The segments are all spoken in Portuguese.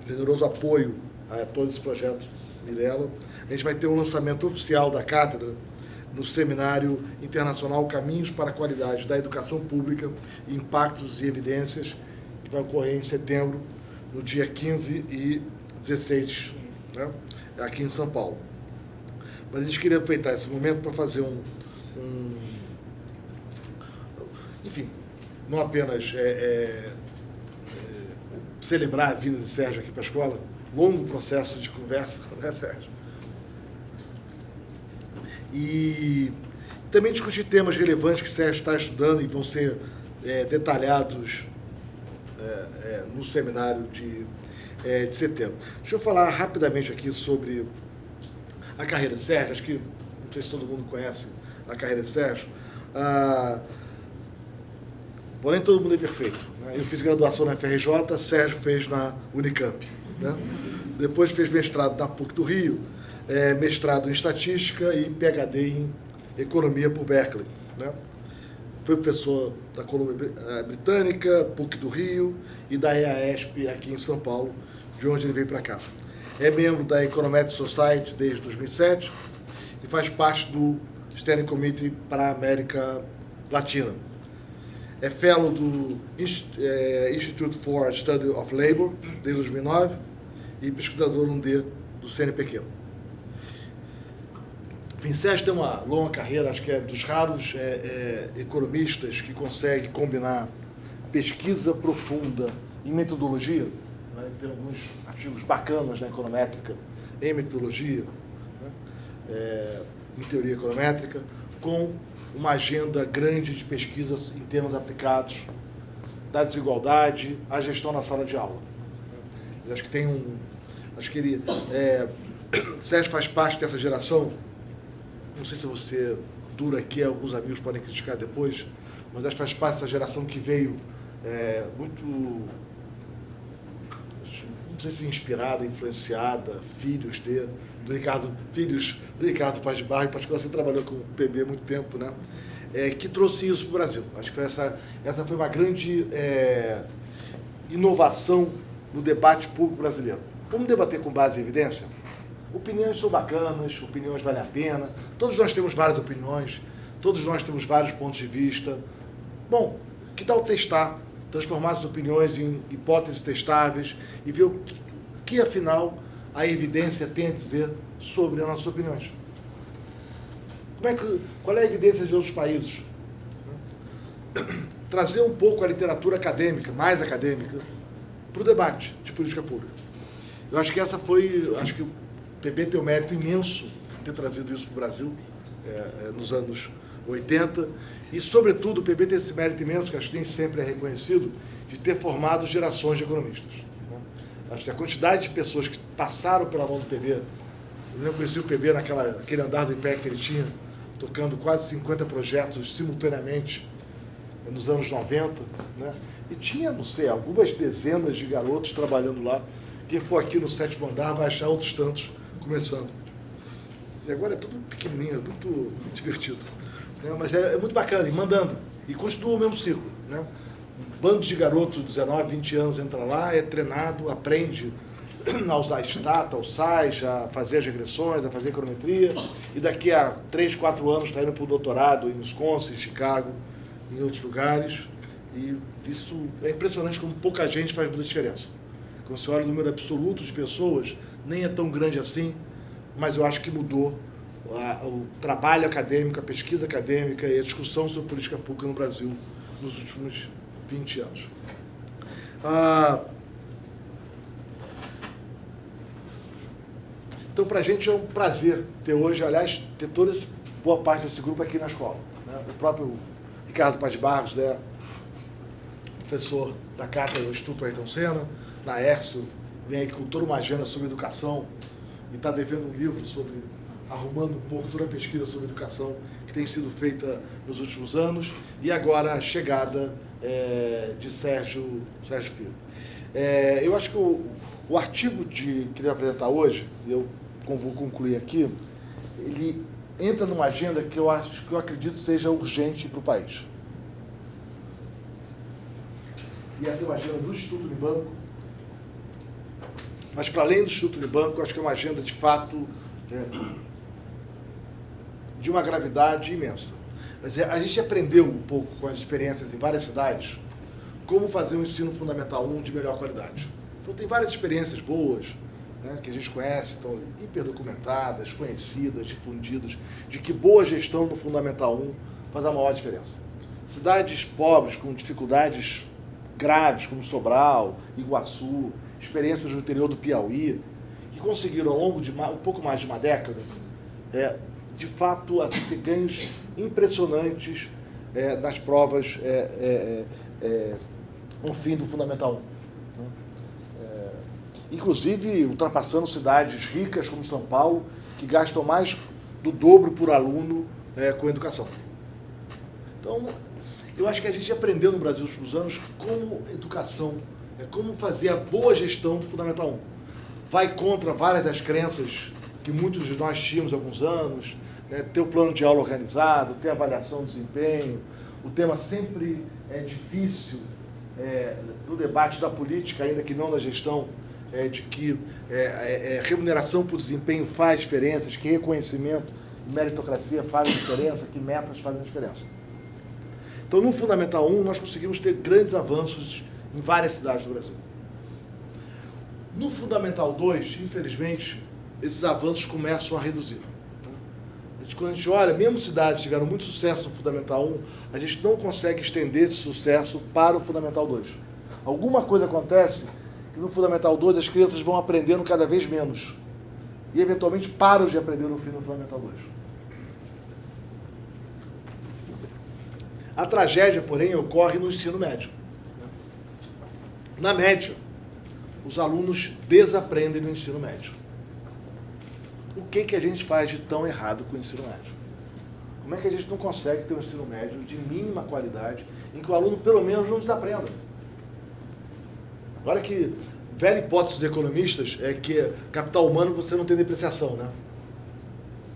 generoso apoio a todos os projetos Mirella. A gente vai ter um lançamento oficial da cátedra no Seminário Internacional Caminhos para a Qualidade da Educação Pública, Impactos e Evidências, que vai ocorrer em setembro, no dia 15 e 16, né, aqui em São Paulo. Mas a gente queria aproveitar esse momento para fazer enfim, não apenas celebrar a vinda de Sérgio aqui para a escola, longo processo de conversa, né, Sérgio? E também discutir temas relevantes que o Sérgio está estudando e vão ser detalhados no seminário de setembro. Deixa eu falar rapidamente aqui sobre a carreira de Sérgio. Acho que, não sei se todo mundo conhece a carreira de Sérgio. Porém, todo mundo é perfeito, né? Eu fiz graduação na FRJ, Sérgio fez na Unicamp, né? Depois fez mestrado na PUC do Rio, mestrado em Estatística e PhD em Economia por Berkeley, né? Foi professor da Colômbia Britânica, PUC do Rio e da EASP aqui em São Paulo, de onde ele veio para cá. É membro da Econometric Society desde 2007 e faz parte do Steering Committee para a América Latina. É fellow do Institute for Study of Labor desde 2009 e pesquisador 1D do CNPq. Sérgio tem uma longa carreira, acho que é dos raros economistas que consegue combinar pesquisa profunda e metodologia, né? Tem alguns artigos bacanas na econométrica, em metodologia, né? Em teoria econométrica, com uma agenda grande de pesquisas em termos aplicados da desigualdade à gestão na sala de aula. Eu acho que Sérgio faz parte dessa geração. Não sei se você dura aqui, alguns amigos podem criticar depois, mas acho que faz parte dessa geração que veio muito, não sei se inspirada, influenciada, filhos do Ricardo Paz de Barro, em particular você trabalhou com o PB há muito tempo, né? Que trouxe isso para o Brasil. Acho que essa foi uma grande inovação no debate público brasileiro. Vamos debater com base em evidência? Opiniões são bacanas, opiniões valem a pena, todos nós temos várias opiniões, todos nós temos vários pontos de vista. Bom, que tal testar, transformar essas opiniões em hipóteses testáveis e ver o que afinal, a evidência tem a dizer sobre as nossas opiniões? Qual é a evidência de outros países? Trazer um pouco a literatura acadêmica, mais acadêmica, para o debate de política pública. Eu acho que acho que o PB tem um mérito imenso de ter trazido isso para o Brasil nos anos 80 e, sobretudo, o PB tem esse mérito imenso, que acho que nem sempre é reconhecido, de ter formado gerações de economistas, né? Acho que a quantidade de pessoas que passaram pela mão do PB, eu conheci o PB naquele andar do IPEC que ele tinha, tocando quase 50 projetos simultaneamente nos anos 90, né? E tinha, não sei, algumas dezenas de garotos trabalhando lá. Quem for aqui no 7º andar vai achar outros tantos começando. E agora é tudo pequenininho, é muito divertido, né? Mas é muito bacana, e mandando. E continua o mesmo ciclo, né? Um bando de garotos de 19, 20 anos entra lá, é treinado, aprende a usar Stata, o SAIS, a fazer as regressões, a fazer a econometria, e daqui a 3, 4 anos está indo para o doutorado em Wisconsin, em Chicago, em outros lugares. E isso é impressionante como pouca gente faz muita diferença. Quando você olha o número absoluto de pessoas, nem é tão grande assim, mas eu acho que mudou o trabalho acadêmico, a pesquisa acadêmica e a discussão sobre política pública no Brasil nos últimos 20 anos. Então, para a gente é um prazer ter hoje, aliás, ter boa parte desse grupo aqui na escola, né? O próprio Ricardo Paz de Barros é professor da cátedra do Instituto Ayrton Senna, na ERSO, vem aqui com toda uma agenda sobre educação e está devendo um livro arrumando um pouco toda a pesquisa sobre educação que tem sido feita nos últimos anos, e agora a chegada de Sérgio Filho. Eu acho que o artigo que ele vai apresentar hoje, eu vou concluir aqui, ele entra numa agenda que eu acredito seja urgente para o país. E essa é uma agenda do Instituto Unibanco, Mas, para além do Instituto Unibanco, acho que é uma agenda, de fato, de uma gravidade imensa. A gente aprendeu um pouco com as experiências em várias cidades como fazer um ensino fundamental 1 de melhor qualidade. Então, tem várias experiências boas, né, que a gente conhece, estão hiperdocumentadas, conhecidas, difundidas, de que boa gestão no Fundamental 1 faz a maior diferença. Cidades pobres, com dificuldades graves, como Sobral, Iguaçu, experiências no interior do Piauí, que conseguiram, ao longo de um pouco mais de uma década, de fato, assim, ter ganhos impressionantes nas provas no fim do Fundamental 1. Inclusive, ultrapassando cidades ricas como São Paulo, que gastam mais do dobro por aluno com educação. Então, eu acho que a gente aprendeu no Brasil nos últimos anos como educação, como fazer a boa gestão do Fundamental 1. Vai contra várias das crenças que muitos de nós tínhamos há alguns anos, né? Ter o plano de aula organizado, ter avaliação de desempenho. O tema sempre é difícil no debate da política, ainda que não da gestão, de que remuneração por desempenho faz diferença, que reconhecimento e meritocracia fazem diferença, que metas fazem diferença. Então, no Fundamental 1, nós conseguimos ter grandes avanços em várias cidades do Brasil. No Fundamental 2, infelizmente, esses avanços começam a reduzir. Quando a gente olha, mesmo cidades que tiveram muito sucesso no Fundamental 1, a gente não consegue estender esse sucesso para o Fundamental 2. Alguma coisa acontece que no Fundamental 2 as crianças vão aprendendo cada vez menos e, eventualmente, param de aprender no fim do Fundamental 2. A tragédia, porém, ocorre no ensino médio. Na média, os alunos desaprendem no ensino médio. O que a gente faz de tão errado com o ensino médio? Como é que a gente não consegue ter um ensino médio de mínima qualidade, em que o aluno, pelo menos, não desaprenda? Olha que velha hipótese dos economistas é que capital humano você não tem depreciação, né?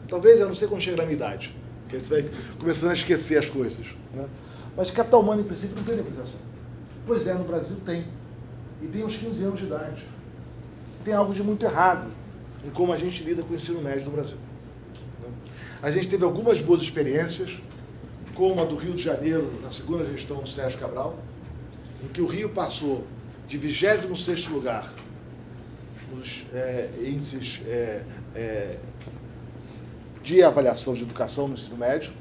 Talvez, a não ser quando chega na minha idade, porque você vai começando a esquecer as coisas, né? Mas capital humano, em princípio, não tem depreciação. Pois é, no Brasil tem. E tem uns 15 anos de idade. Tem algo de muito errado em como a gente lida com o ensino médio no Brasil. A gente teve algumas boas experiências, como a do Rio de Janeiro, na segunda gestão do Sérgio Cabral, em que o Rio passou de 26º lugar nos índices de avaliação de educação no ensino médio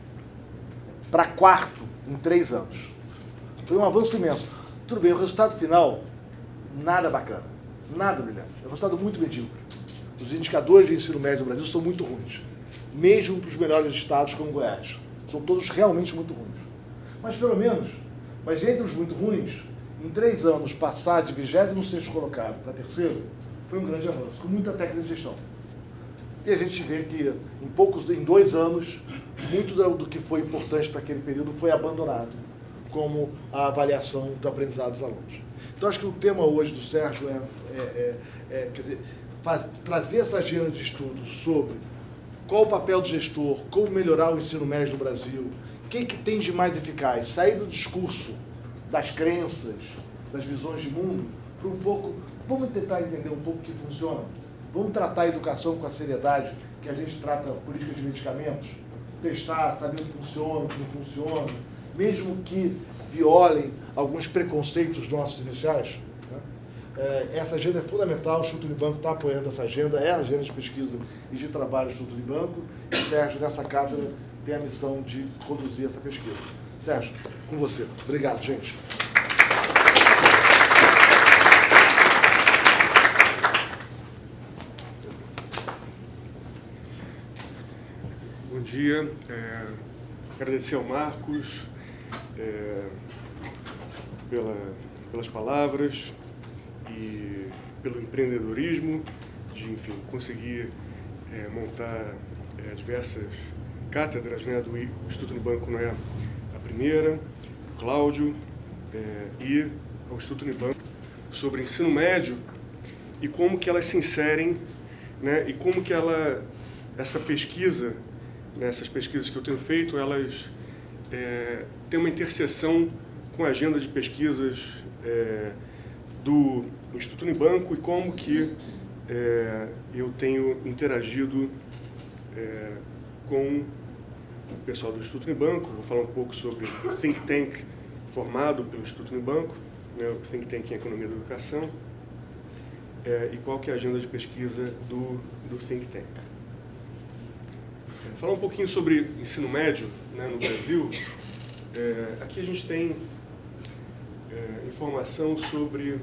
para 4º em 3 anos. Foi um avanço imenso. Tudo bem, o resultado final, nada bacana, nada brilhante. É um resultado muito medíocre. Os indicadores de ensino médio no Brasil são muito ruins, mesmo para os melhores estados como Goiás. São todos realmente muito ruins. Mas, pelo menos, entre os muito ruins, em 3 anos, passar de 26º colocado para 3º, foi um grande avanço, com muita técnica de gestão. E a gente vê que, em 2 anos, muito do que foi importante para aquele período foi abandonado, como a avaliação do aprendizado dos alunos. Então, acho que o tema hoje do Sérgio quer dizer, trazer essa agenda de estudo sobre qual o papel do gestor, como melhorar o ensino médio no Brasil, o que tem de mais eficaz, sair do discurso das crenças, das visões de mundo, para um pouco, vamos tentar entender um pouco o que funciona, vamos tratar a educação com a seriedade que a gente trata a política de medicamentos, testar, saber o que funciona, o que não funciona, mesmo que violem alguns preconceitos nossos iniciais. Essa agenda é fundamental, o Instituto Unibanco está apoiando essa agenda, é a agenda de pesquisa e de trabalho do Instituto Unibanco, e o Sérgio, nessa cátedra, tem a missão de conduzir essa pesquisa. Sérgio, com você. Obrigado, gente. Bom dia. Agradecer ao Marcos pelas palavras e pelo empreendedorismo de, enfim, conseguir montar diversas cátedras, né, do Instituto Unibanco, não é a primeira, Cláudio, e ao Instituto Unibanco sobre ensino médio e como que elas se inserem, né, e como que essa pesquisa, né, essas pesquisas que eu tenho feito, elas têm uma interseção com a agenda de pesquisas do Instituto Unibanco e como que eu tenho interagido com o pessoal do Instituto Unibanco. Vou falar um pouco sobre o think tank formado pelo Instituto Unibanco, né, o think tank em Economia da Educação, e qual que é a agenda de pesquisa do think tank. Falar um pouquinho sobre ensino médio, né, no Brasil. Aqui a gente tem informação sobre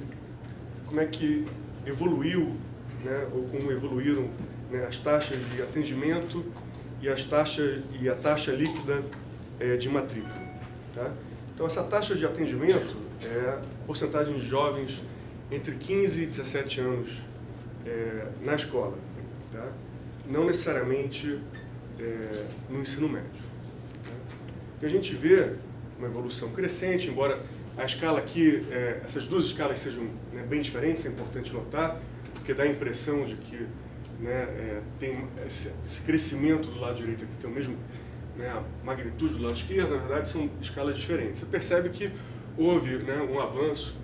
como é que evoluiu, né, ou como evoluíram, né, as taxas de atendimento e a taxa líquida de matrícula. Tá? Então, essa taxa de atendimento é a porcentagem de jovens entre 15 e 17 anos na escola, tá? Não necessariamente no ensino médio. Tá? O que a gente vê uma evolução crescente, embora a escala aqui, essas duas escalas sejam, né, bem diferentes, é importante notar, porque dá a impressão de que, né, tem esse crescimento do lado direito aqui, tem o mesmo, né, a magnitude do lado esquerdo, na verdade são escalas diferentes. Você percebe que houve, né, um avanço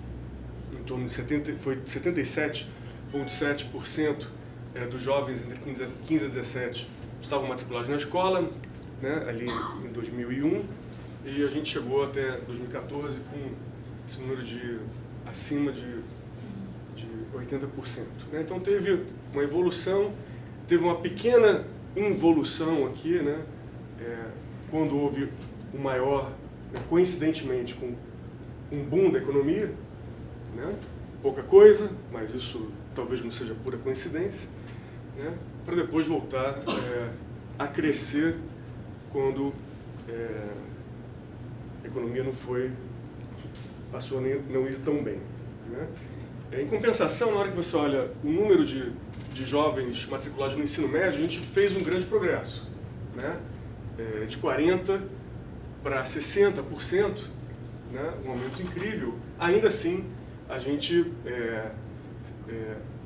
em torno de 77,7% dos jovens entre 15 a 17 estavam matriculados na escola, né, ali em 2001, e a gente chegou até 2014 com esse número acima de 80%. Né? Então teve uma evolução, teve uma pequena involução aqui, né, quando houve um maior, coincidentemente com um boom da economia, né, pouca coisa, mas isso talvez não seja pura coincidência, né, para depois voltar a crescer quando a economia passou a não ir tão bem. Né? Em compensação, na hora que você olha o número de jovens matriculados no ensino médio, a gente fez um grande progresso, né? De 40% para 60%, né? Um aumento incrível. Ainda assim, a gente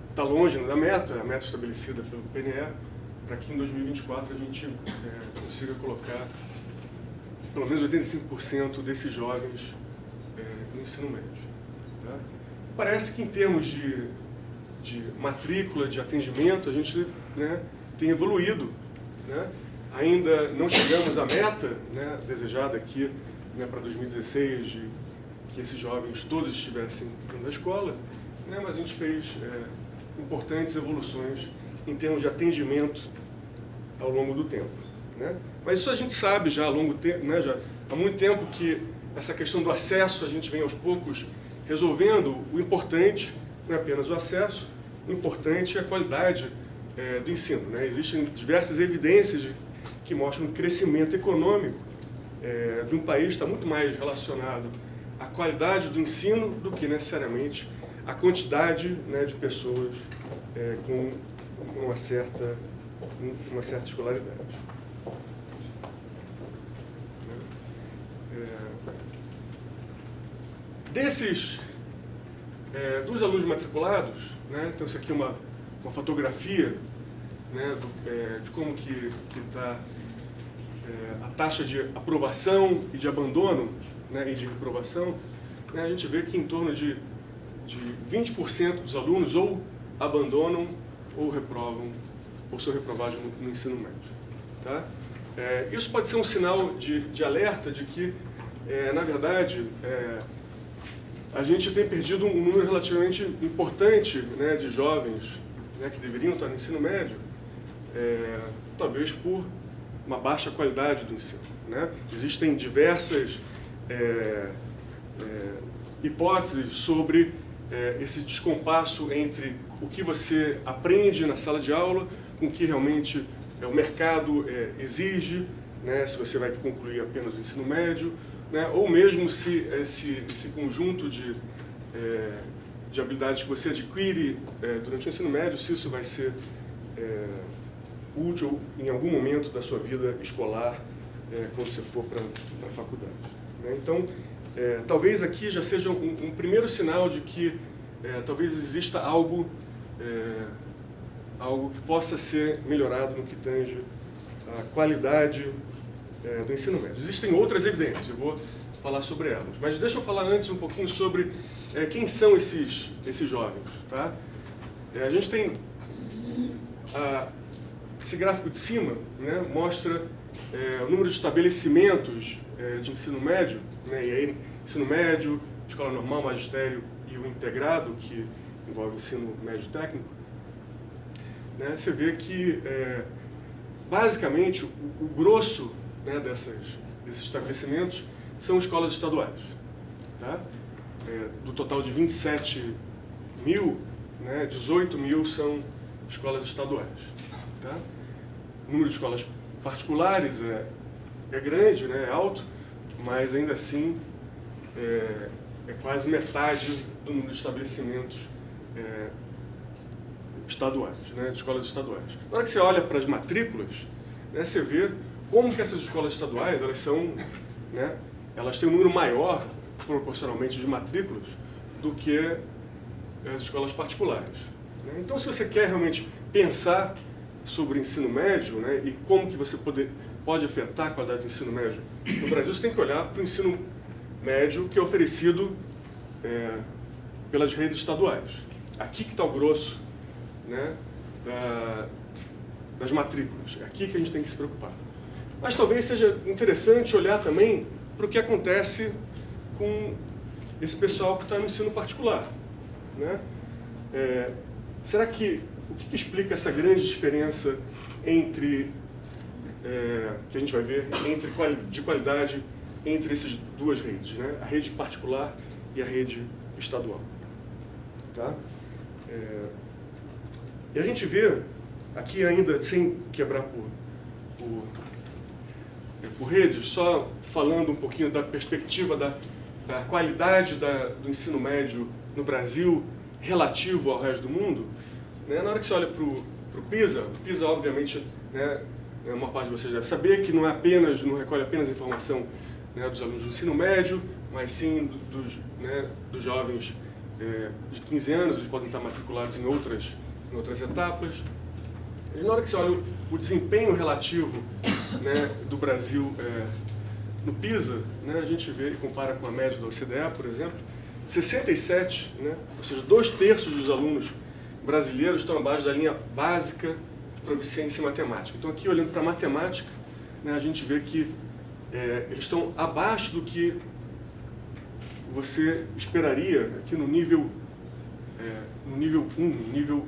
está longe da meta, a meta estabelecida pelo PNE, para que em 2024 a gente consiga colocar pelo menos 85% desses jovens no ensino médio. Tá? Parece que em termos de matrícula, de atendimento, a gente, né, tem evoluído. Né? Ainda não chegamos à meta, né, desejada aqui, né, para 2016, de que esses jovens todos estivessem indo à escola, né, mas a gente fez importantes evoluções em termos de atendimento ao longo do tempo. Né? Mas isso a gente sabe já há longo tempo, né, já há muito tempo que essa questão do acesso a gente vem aos poucos resolvendo. O importante não é apenas o acesso, o importante é a qualidade do ensino. Né? Existem diversas evidências que mostram que o crescimento econômico de um país está muito mais relacionado à qualidade do ensino do que necessariamente a quantidade, né, de pessoas com uma certa escolaridade. Dos alunos matriculados, né, então isso aqui é uma fotografia, né, de como que está a taxa de aprovação e de abandono, né, e de reprovação. Né, a gente vê que em torno de 20% dos alunos ou abandonam ou reprovam, ou são reprovados no ensino médio. Tá? Isso pode ser um sinal de alerta de que, na verdade, a gente tem perdido um número relativamente importante, né, de jovens, né, que deveriam estar no ensino médio, talvez por uma baixa qualidade do ensino. Né? Existem diversas hipóteses sobre esse descompasso entre o que você aprende na sala de aula com o que realmente o mercado exige, né, se você vai concluir apenas o ensino médio, né, ou mesmo se esse conjunto de habilidades que você adquire durante o ensino médio, se isso vai ser útil em algum momento da sua vida escolar, quando você for para a faculdade. Né? Então, talvez aqui já seja um primeiro sinal de que talvez exista algo que possa ser melhorado no que tange a qualidade do ensino médio. Existem outras evidências, eu vou falar sobre elas. Mas deixa eu falar antes um pouquinho sobre quem são esses jovens. Tá? A gente tem Esse gráfico de cima, né, mostra o número de estabelecimentos de ensino médio, né, e aí ensino médio, escola normal, magistério e o integrado, que envolve ensino médio técnico. Né, você vê que, basicamente, o grosso, né, desses estabelecimentos são escolas estaduais. Tá? Do total de 27 mil, né, 18 mil são escolas estaduais. Tá? O número de escolas particulares é grande, né, é alto, mas ainda assim é quase metade do número de estabelecimentos estaduais, né, de escolas estaduais. Na hora que você olha para as matrículas, né, você vê como que essas escolas estaduais elas têm um número maior, proporcionalmente, de matrículas do que as escolas particulares. Né? Então, se você quer realmente pensar sobre o ensino médio, né, e como que você pode afetar a qualidade do ensino médio no Brasil, você tem que olhar para o ensino médio que é oferecido pelas redes estaduais. Aqui que está o grosso, né, das matrículas. É aqui que a gente tem que se preocupar. Mas talvez seja interessante olhar também para o que acontece com esse pessoal que está no ensino particular. Né? Será que o que explica essa grande diferença entre, que a gente vai ver, de qualidade entre essas duas redes, né? A rede particular e a rede estadual? Tá? E a gente vê, aqui ainda sem quebrar por redes, só falando um pouquinho da perspectiva da qualidade do ensino médio no Brasil relativo ao resto do mundo, né? Na hora que você olha para o PISA, obviamente, né, a maior parte de vocês deve saber que não recolhe apenas informação, né, dos alunos do ensino médio, mas sim dos jovens de 15 anos, eles podem estar matriculados em outras etapas. E na hora que você olha o desempenho relativo, né, do Brasil no PISA, né, a gente vê e compara com a média da OCDE, por exemplo, 67, né, ou seja, 2/3 dos alunos brasileiros estão abaixo da linha básica de proficiência em matemática. Então, aqui, olhando para a matemática, né, a gente vê que eles estão abaixo do que você esperaria aqui no nível 1, nível,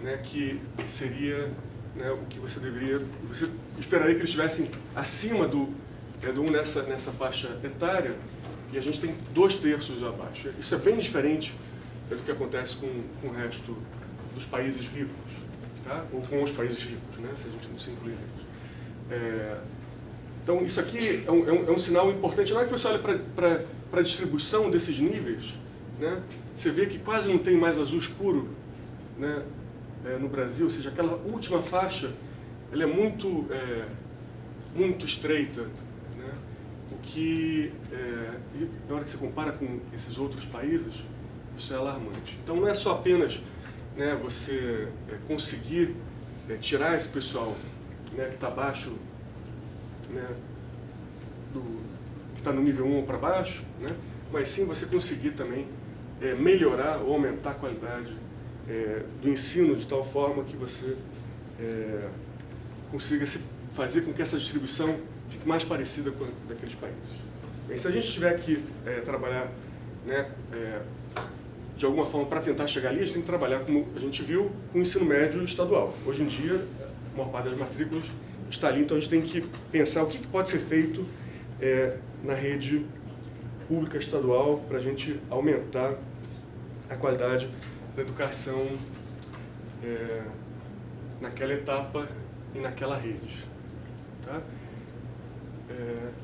né, que seria, né, o que você esperaria que eles estivessem acima do 1 nessa faixa etária, e a gente tem 2/3 abaixo. Isso é bem diferente do que acontece com o resto dos países ricos, tá? Ou com os países ricos, né, se a gente não se incluir neles. Então, isso aqui é um sinal importante. Na hora que você olha para a distribuição desses níveis, né, você vê que quase não tem mais azul escuro, né, no Brasil, ou seja, aquela última faixa, ela é muito estreita, né, o que, na hora que você compara com esses outros países, isso é alarmante. Então, não é só apenas, né, você conseguir tirar esse pessoal, né, que está abaixo, né, que está no nível 1 ou para baixo, né, mas sim você conseguir também melhorar ou aumentar a qualidade do ensino de tal forma que você consiga fazer com que essa distribuição fique mais parecida com a daqueles países. E se a gente tiver que trabalhar, né, de alguma forma para tentar chegar ali, a gente tem que trabalhar, como a gente viu, com o ensino médio estadual. Hoje em dia, a maior parte das matrículas está ali, então a gente tem que pensar o que pode ser feito na rede pública estadual para a gente aumentar a qualidade da educação naquela etapa e naquela rede. Tá?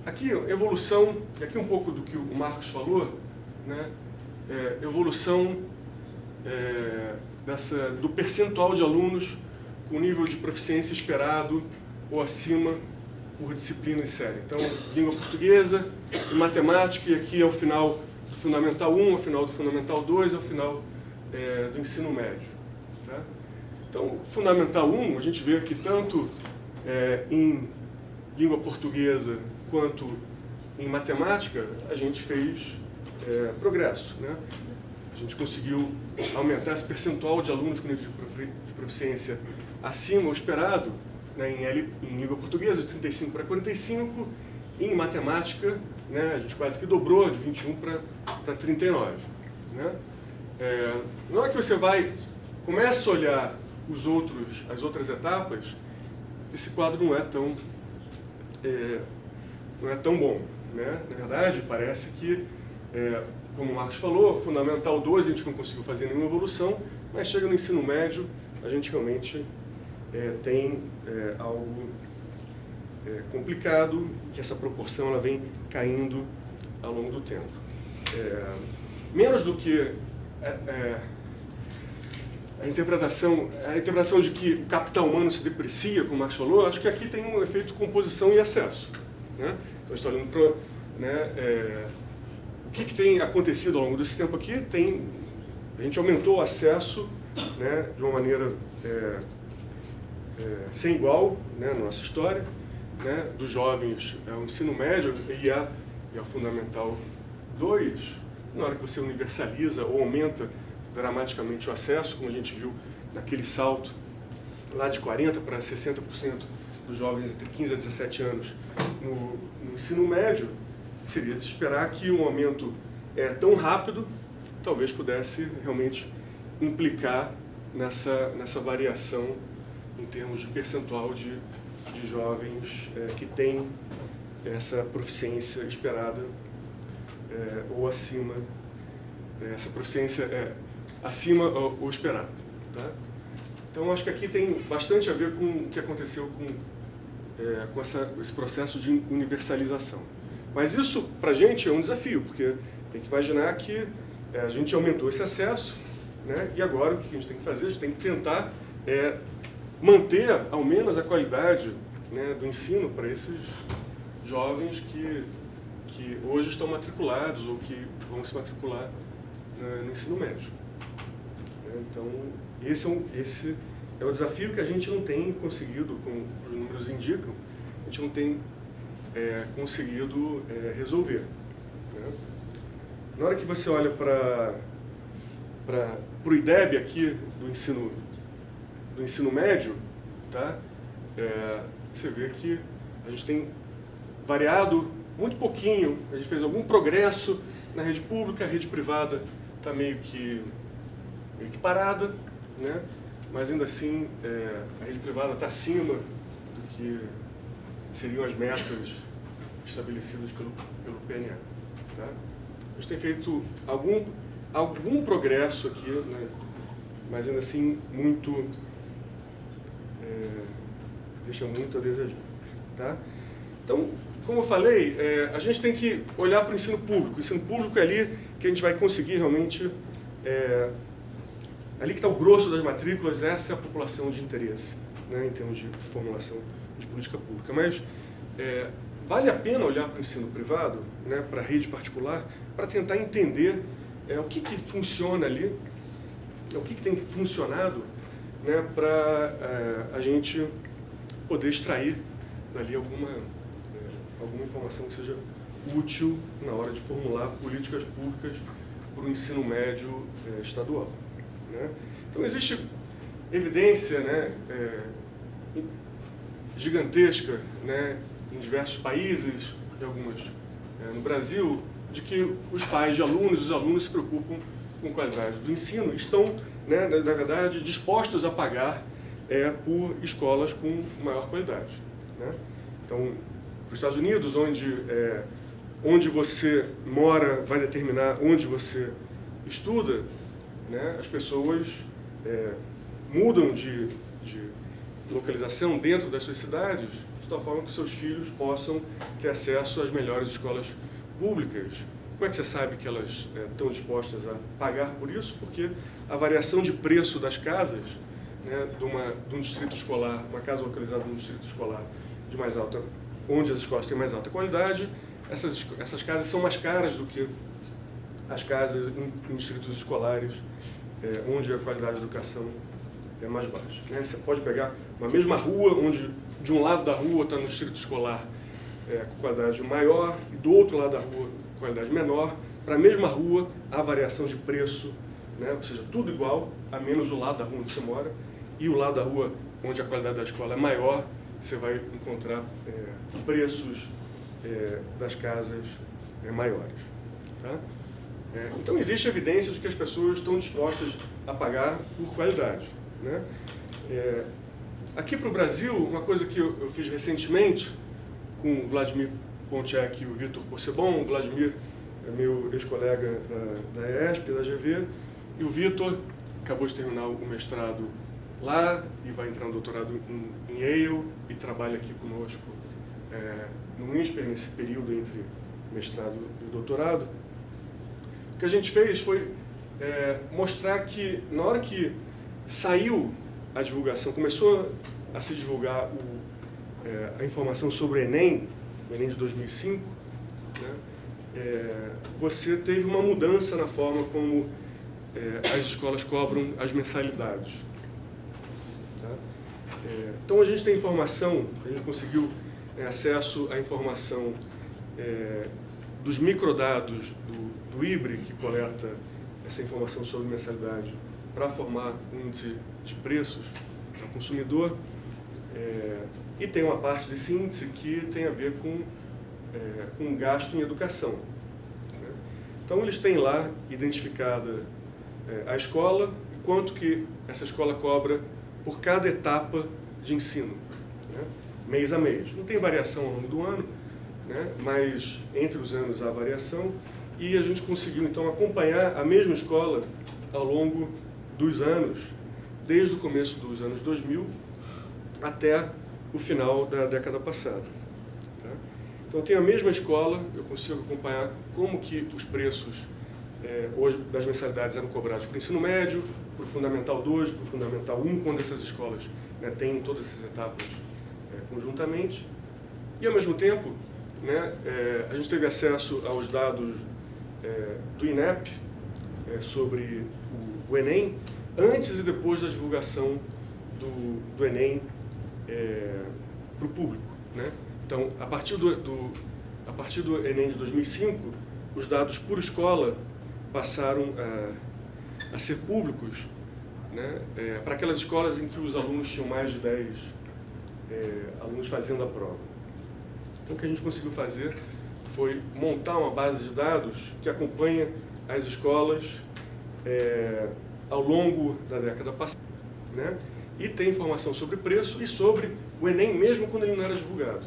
Aqui, evolução, aqui um pouco do que o Marcos falou, né? Evolução do percentual de alunos com nível de proficiência esperado ou acima por disciplina e série. Então, língua portuguesa e matemática, e aqui ao final do Fundamental 1, ao final do Fundamental 2, ao final do ensino médio. Tá? Então, Fundamental 1, a gente vê que tanto em língua portuguesa quanto em matemática, a gente fez progresso. Né? a gente conseguiu aumentar esse percentual de alunos com nível de proficiência acima do esperado, né, em língua portuguesa, de 35 para 45, e em matemática, né, a gente quase que dobrou, de 21 para 39. Né? Na hora que você começa a olhar as outras etapas, esse quadro não é tão bom. Né? Na verdade, parece que, como o Marcos falou, Fundamental 2 a gente não conseguiu fazer nenhuma evolução, mas chega no ensino médio, a gente realmente tem algo complicado, que essa proporção ela vem caindo ao longo do tempo. Menos do que a interpretação de que o capital humano se deprecia, como o Marcos falou, acho que aqui tem um efeito de composição e acesso. Né? Então, a gente está olhando para o que tem acontecido ao longo desse tempo aqui. A gente aumentou o acesso, né, de uma maneira sem igual, né, na nossa história, né, dos jovens ao ensino médio e ao Fundamental 2. Na hora que você universaliza ou aumenta dramaticamente o acesso, como a gente viu naquele salto lá de 40% para 60% dos jovens entre 15 a 17 anos no ensino médio, seria de esperar que um aumento tão rápido talvez pudesse realmente implicar nessa variação em termos de percentual de jovens que têm essa proficiência esperada ou acima, essa proficiência acima ou esperado. Tá? Então, acho que aqui tem bastante a ver com o que aconteceu com esse processo de universalização. Mas isso, para a gente, é um desafio, porque tem que imaginar que a gente aumentou esse acesso, né? E agora o que a gente tem que fazer? A gente tem que tentar manter, ao menos, a qualidade, né, do ensino para esses jovens que hoje estão matriculados ou que vão se matricular no ensino médio. Então, esse é o desafio que a gente não tem conseguido, como os números indicam, a gente não tem conseguido resolver. Né? Na hora que você olha para o IDEB aqui do ensino médio, tá? Você vê que a gente tem variado muito pouquinho, a gente fez algum progresso na rede pública, a rede privada está meio que parada, né? Mas ainda assim a rede privada está acima do que seriam as metas estabelecidas pelo PNA. Tá? A gente tem feito algum progresso aqui, né? Mas ainda assim deixa muito a desejar. Tá? Então, como eu falei, a gente tem que olhar para o ensino público. O ensino público é ali que a gente vai conseguir realmente... ali que está o grosso das matrículas, essa é a população de interesse, né, em termos de formulação de política pública. Mas vale a pena olhar para o ensino privado, né, para a rede particular, para tentar entender o que funciona ali, o que tem funcionado, né, para a gente poder extrair dali alguma informação que seja útil na hora de formular políticas públicas para o ensino médio estadual. Né? Então, existe evidência, né, gigantesca, né, em diversos países, e algumas no Brasil, de que os pais de alunos, os alunos se preocupam com a qualidade do ensino, estão, né, na verdade, dispostos a pagar por escolas com maior qualidade. Né? Então, para os Estados Unidos, onde você mora vai determinar onde você estuda, né? As pessoas mudam de localização dentro das suas cidades, de tal forma que seus filhos possam ter acesso às melhores escolas públicas. Como é que você sabe que elas estão dispostas a pagar por isso? Porque a variação de preço das casas, né, de um distrito escolar, uma casa localizada num distrito escolar de mais alta, onde as escolas têm mais alta qualidade, essas casas são mais caras do que as casas em distritos escolares, onde a qualidade da educação é mais baixa. Né? Você pode pegar uma mesma rua, onde de um lado da rua está no distrito escolar com qualidade maior, e do outro lado da rua, qualidade menor. Para a mesma rua, há variação de preço né? Ou seja, tudo igual, a menos o lado da rua onde você mora, e o lado da rua onde a qualidade da escola é maior, você vai encontrar preços das casas maiores. Tá? Então, existe evidência de que as pessoas estão dispostas a pagar por qualidade. Né? Aqui para o Brasil, uma coisa que eu fiz recentemente, com o Vladimir Pontiac e o Vitor Possebon. O Vladimir é meu ex-colega da ESP, da GV, e o Vitor acabou de terminar o mestrado lá e vai entrar no doutorado em Yale e trabalha aqui conosco no INSPER, nesse período entre mestrado e doutorado. O que a gente fez foi mostrar que, na hora que saiu a divulgação, começou a se divulgar a informação sobre o Enem de 2005, né, você teve uma mudança na forma como as escolas cobram as mensalidades. Tá? Então, a gente tem informação, a gente conseguiu acesso à informação dos microdados do IBRE, que coleta essa informação sobre mensalidade para formar um índice de preços ao consumidor, e tem uma parte desse índice que tem a ver com gasto em educação. Né? Então, eles têm lá identificada a escola e quanto que essa escola cobra por cada etapa de ensino, né? Mês a mês. Não tem variação ao longo do ano, né? Mas entre os anos há variação, e a gente conseguiu, então, acompanhar a mesma escola ao longo dos anos, desde o começo dos anos 2000 até o final da década passada. Tá? Então, eu tenho a mesma escola, eu consigo acompanhar como que os preços hoje das mensalidades eram cobrados para o ensino médio, para o Fundamental 2, para o Fundamental 1, quando essas escolas têm todas essas etapas conjuntamente. E, ao mesmo tempo, a gente teve acesso aos dados do INEP sobre o Enem, antes e depois da divulgação do Enem para o público. Né? Então, a partir do Enem de 2005, os dados por escola passaram a ser públicos, né? Para aquelas escolas em que os alunos tinham mais de 10 alunos fazendo a prova. Então, o que a gente conseguiu fazer foi montar uma base de dados que acompanha as escolas ao longo da década passada, né? E tem informação sobre preço e sobre o Enem mesmo quando ele não era divulgado.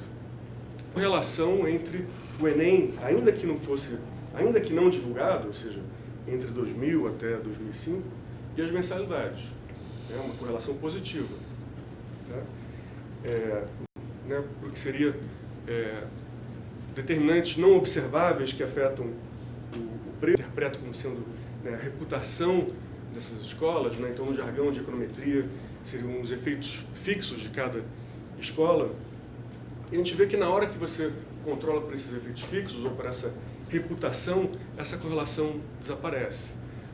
A relação entre o Enem, ainda que não divulgado, ou seja, entre 2000 até 2005, e as mensalidades. É uma correlação positiva. Tá? Porque seria determinantes não observáveis que afetam o preço, interpreto como sendo a reputação dessas escolas, né? Então, no jargão de econometria, seriam os efeitos fixos de cada escola. E a gente vê que na hora que você controla por esses efeitos fixos ou por essa reputação, essa correlação desaparece.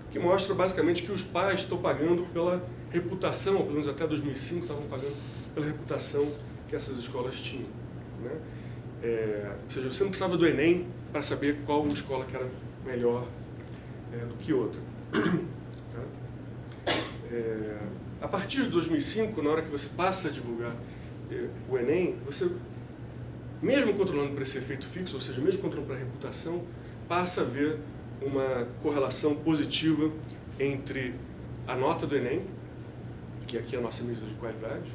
O que mostra basicamente que os pais estão pagando pela reputação, pelo menos até 2005 estavam pagando pela reputação que essas escolas tinham. Né? Ou seja, você não precisava do Enem para saber qual escola que era melhor do que outra. Tá? A partir de 2005, na hora que você passa a divulgar o Enem, você, mesmo controlando para esse efeito fixo, ou seja, mesmo controlando para a reputação, passa a ver uma correlação positiva entre a nota do Enem, que aqui é a nossa medida de qualidade,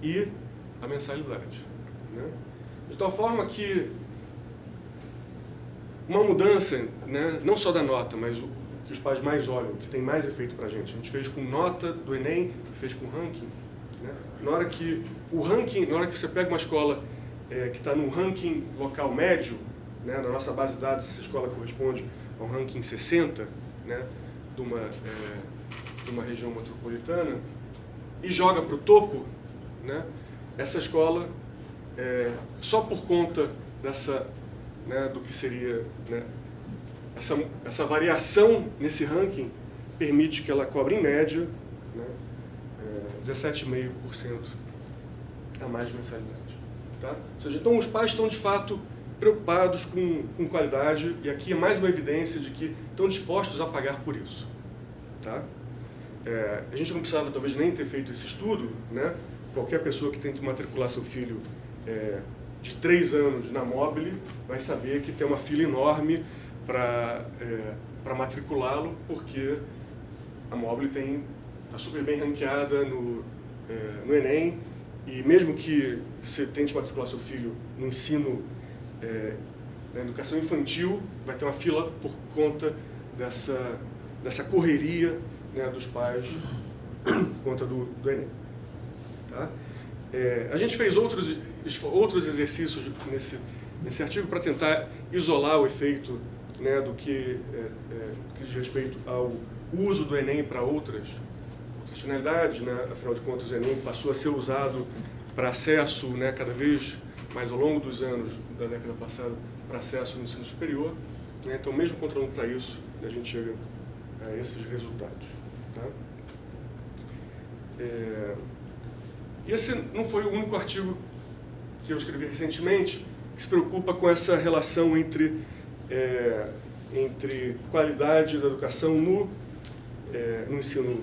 e a mensalidade. Né? De tal forma que uma mudança, né, não só da nota, mas o que os pais mais olham, que tem mais efeito para a gente fez com nota do Enem, fez com ranking. Né? Na hora que você pega uma escola que está no ranking local médio, né, na nossa base de dados, essa escola corresponde ao ranking 60, né, de uma região metropolitana, e joga para o topo, né, essa escola, só por conta dessa, né, do que seria, né, essa variação nesse ranking, permite que ela cobre, em média, né, 17,5% a mais de mensalidade. Tá? Ou seja, então os pais estão, de fato, preocupados com qualidade, e aqui é mais uma evidência de que estão dispostos a pagar por isso. Tá? A gente não precisava, talvez, nem ter feito esse estudo, né? Qualquer pessoa que tente matricular seu filho de 3 anos na Mobile vai saber que tem uma fila enorme para matriculá-lo, porque a Mobile está super bem ranqueada no Enem, e mesmo que você tente matricular seu filho no ensino, na educação infantil, vai ter uma fila por conta dessa correria, né, dos pais por conta do Enem. Tá? A gente fez outros exercícios nesse artigo para tentar isolar o efeito, né, do que diz respeito ao uso do Enem para outras finalidades, né? Afinal de contas, o Enem passou a ser usado para acesso, né, cada vez mais ao longo dos anos da década passada, para acesso no ensino superior. Né? Então, mesmo controlando para isso, a gente chega a esses resultados. Tá? E esse não foi o único artigo que eu escrevi recentemente que se preocupa com essa relação entre qualidade da educação no ensino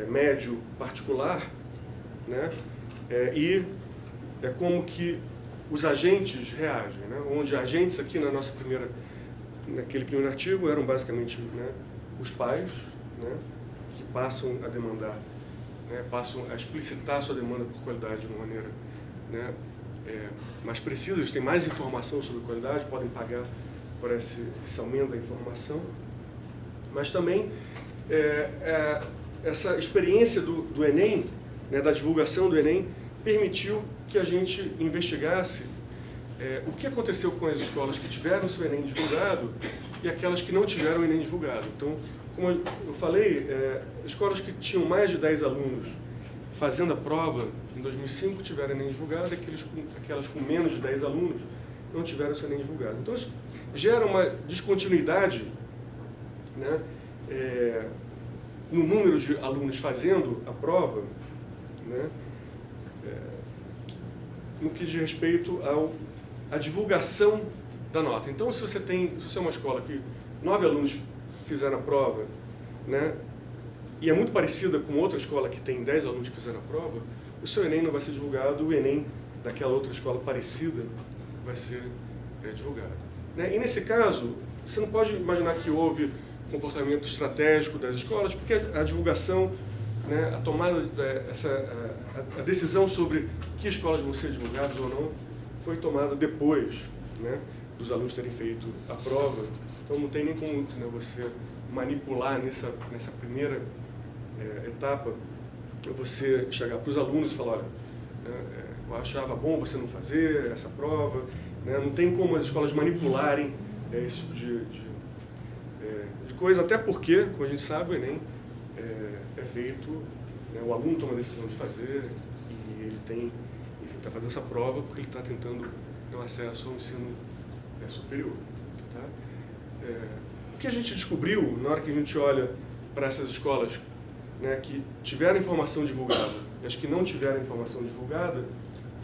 médio particular, né? E como que os agentes reagem, né? Onde agentes aqui naquele primeiro artigo eram basicamente, né, os pais, né, que passam a demandar, né, passam a explicitar sua demanda por qualidade de uma maneira, né, mais precisa. Eles têm mais informação sobre qualidade, podem pagar por esse aumento da informação, mas também essa experiência do Enem, né, da divulgação do Enem, permitiu que a gente investigasse o que aconteceu com as escolas que tiveram o seu Enem divulgado e aquelas que não tiveram o Enem divulgado. Então, como eu falei, escolas que tinham mais de 10 alunos fazendo a prova em 2005 tiveram Enem divulgado, aquelas com menos de 10 alunos não tiveram o seu Enem divulgado. Então, isso gera uma descontinuidade, né, no número de alunos fazendo a prova, né, no que diz respeito à divulgação da nota. Então, se você é uma escola que 9 alunos fizeram a prova, né, e é muito parecida com outra escola que tem 10 alunos que fizeram a prova, o seu Enem não vai ser divulgado, o Enem daquela outra escola parecida vai ser divulgado. Né? E nesse caso, você não pode imaginar que houve comportamento estratégico das escolas, porque a divulgação, né, a tomada, a decisão sobre que escolas vão ser divulgadas ou não, foi tomada depois, né, dos alunos terem feito a prova. Então não tem nem como, né, você manipular nessa primeira etapa, você chegar para os alunos e falar, olha, eu achava bom você não fazer essa prova, né, não tem como as escolas manipularem esse tipo de coisa, até porque, como a gente sabe, o Enem é feito, né, o aluno toma a decisão de fazer e ele está fazendo essa prova porque ele está tentando ter um acesso ao ensino superior. Tá? O que a gente descobriu na hora que a gente olha para essas escolas, né, que tiveram informação divulgada e as que não tiveram informação divulgada,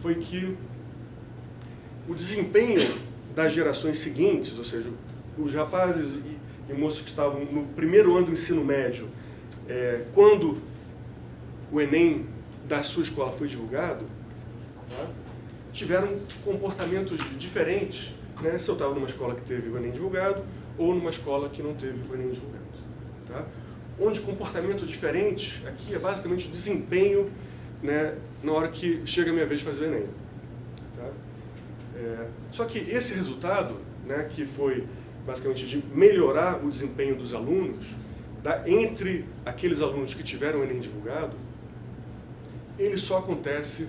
foi que o desempenho das gerações seguintes, ou seja, os rapazes e moços que estavam no primeiro ano do ensino médio, quando o Enem da sua escola foi divulgado, tá, tiveram comportamentos diferentes, né, se eu estava numa escola que teve o Enem divulgado ou numa escola que não teve o Enem divulgado. Tá? Onde comportamento diferente, aqui é basicamente o desempenho, né, na hora que chega a minha vez de fazer o Enem. Tá? Só que esse resultado, né, que foi basicamente de melhorar o desempenho dos alunos, entre aqueles alunos que tiveram o Enem divulgado, ele só acontece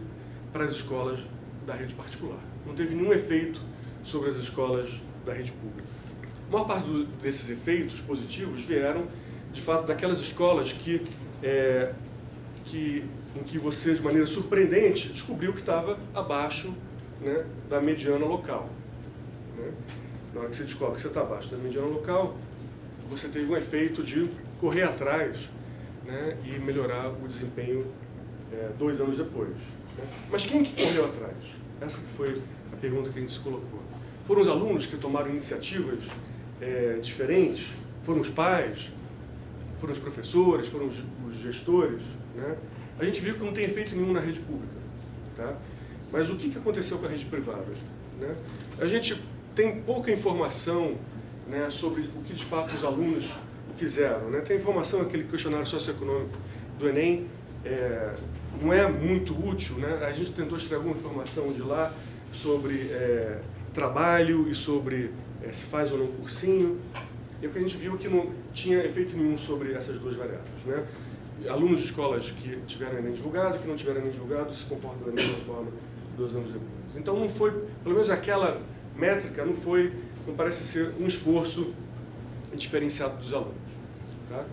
para as escolas da rede particular. Não teve nenhum efeito sobre as escolas da rede pública. A maior parte desses efeitos positivos vieram, de fato, daquelas escolas em que você, de maneira surpreendente, descobriu que estava abaixo, né, da mediana local. Né? Na hora que você descobre que você está abaixo da mediana local, você teve um efeito de correr atrás, né, e melhorar o desempenho 2 anos depois. Né? Mas quem que correu atrás? Essa que foi a pergunta que a gente se colocou. Foram os alunos que tomaram iniciativas diferentes? Foram os pais? foram os professores, foram os gestores, né? A gente viu que não tem efeito nenhum na rede pública. Tá? Mas o que aconteceu com a rede privada? Né? A gente tem pouca informação, né, sobre o que de fato os alunos fizeram. Né? Tem informação, aquele questionário socioeconômico do Enem, não é muito útil. Né? A gente tentou extrair alguma informação de lá sobre trabalho e sobre se faz ou não cursinho. E o que a gente viu é que não tinha efeito nenhum sobre essas duas variáveis. Né? Alunos de escolas que tiveram Enem divulgado e que não tiveram Enem divulgado se comportam da mesma forma 2 anos depois. Então não foi, pelo menos aquela métrica não parece ser um esforço diferenciado dos alunos. Tá?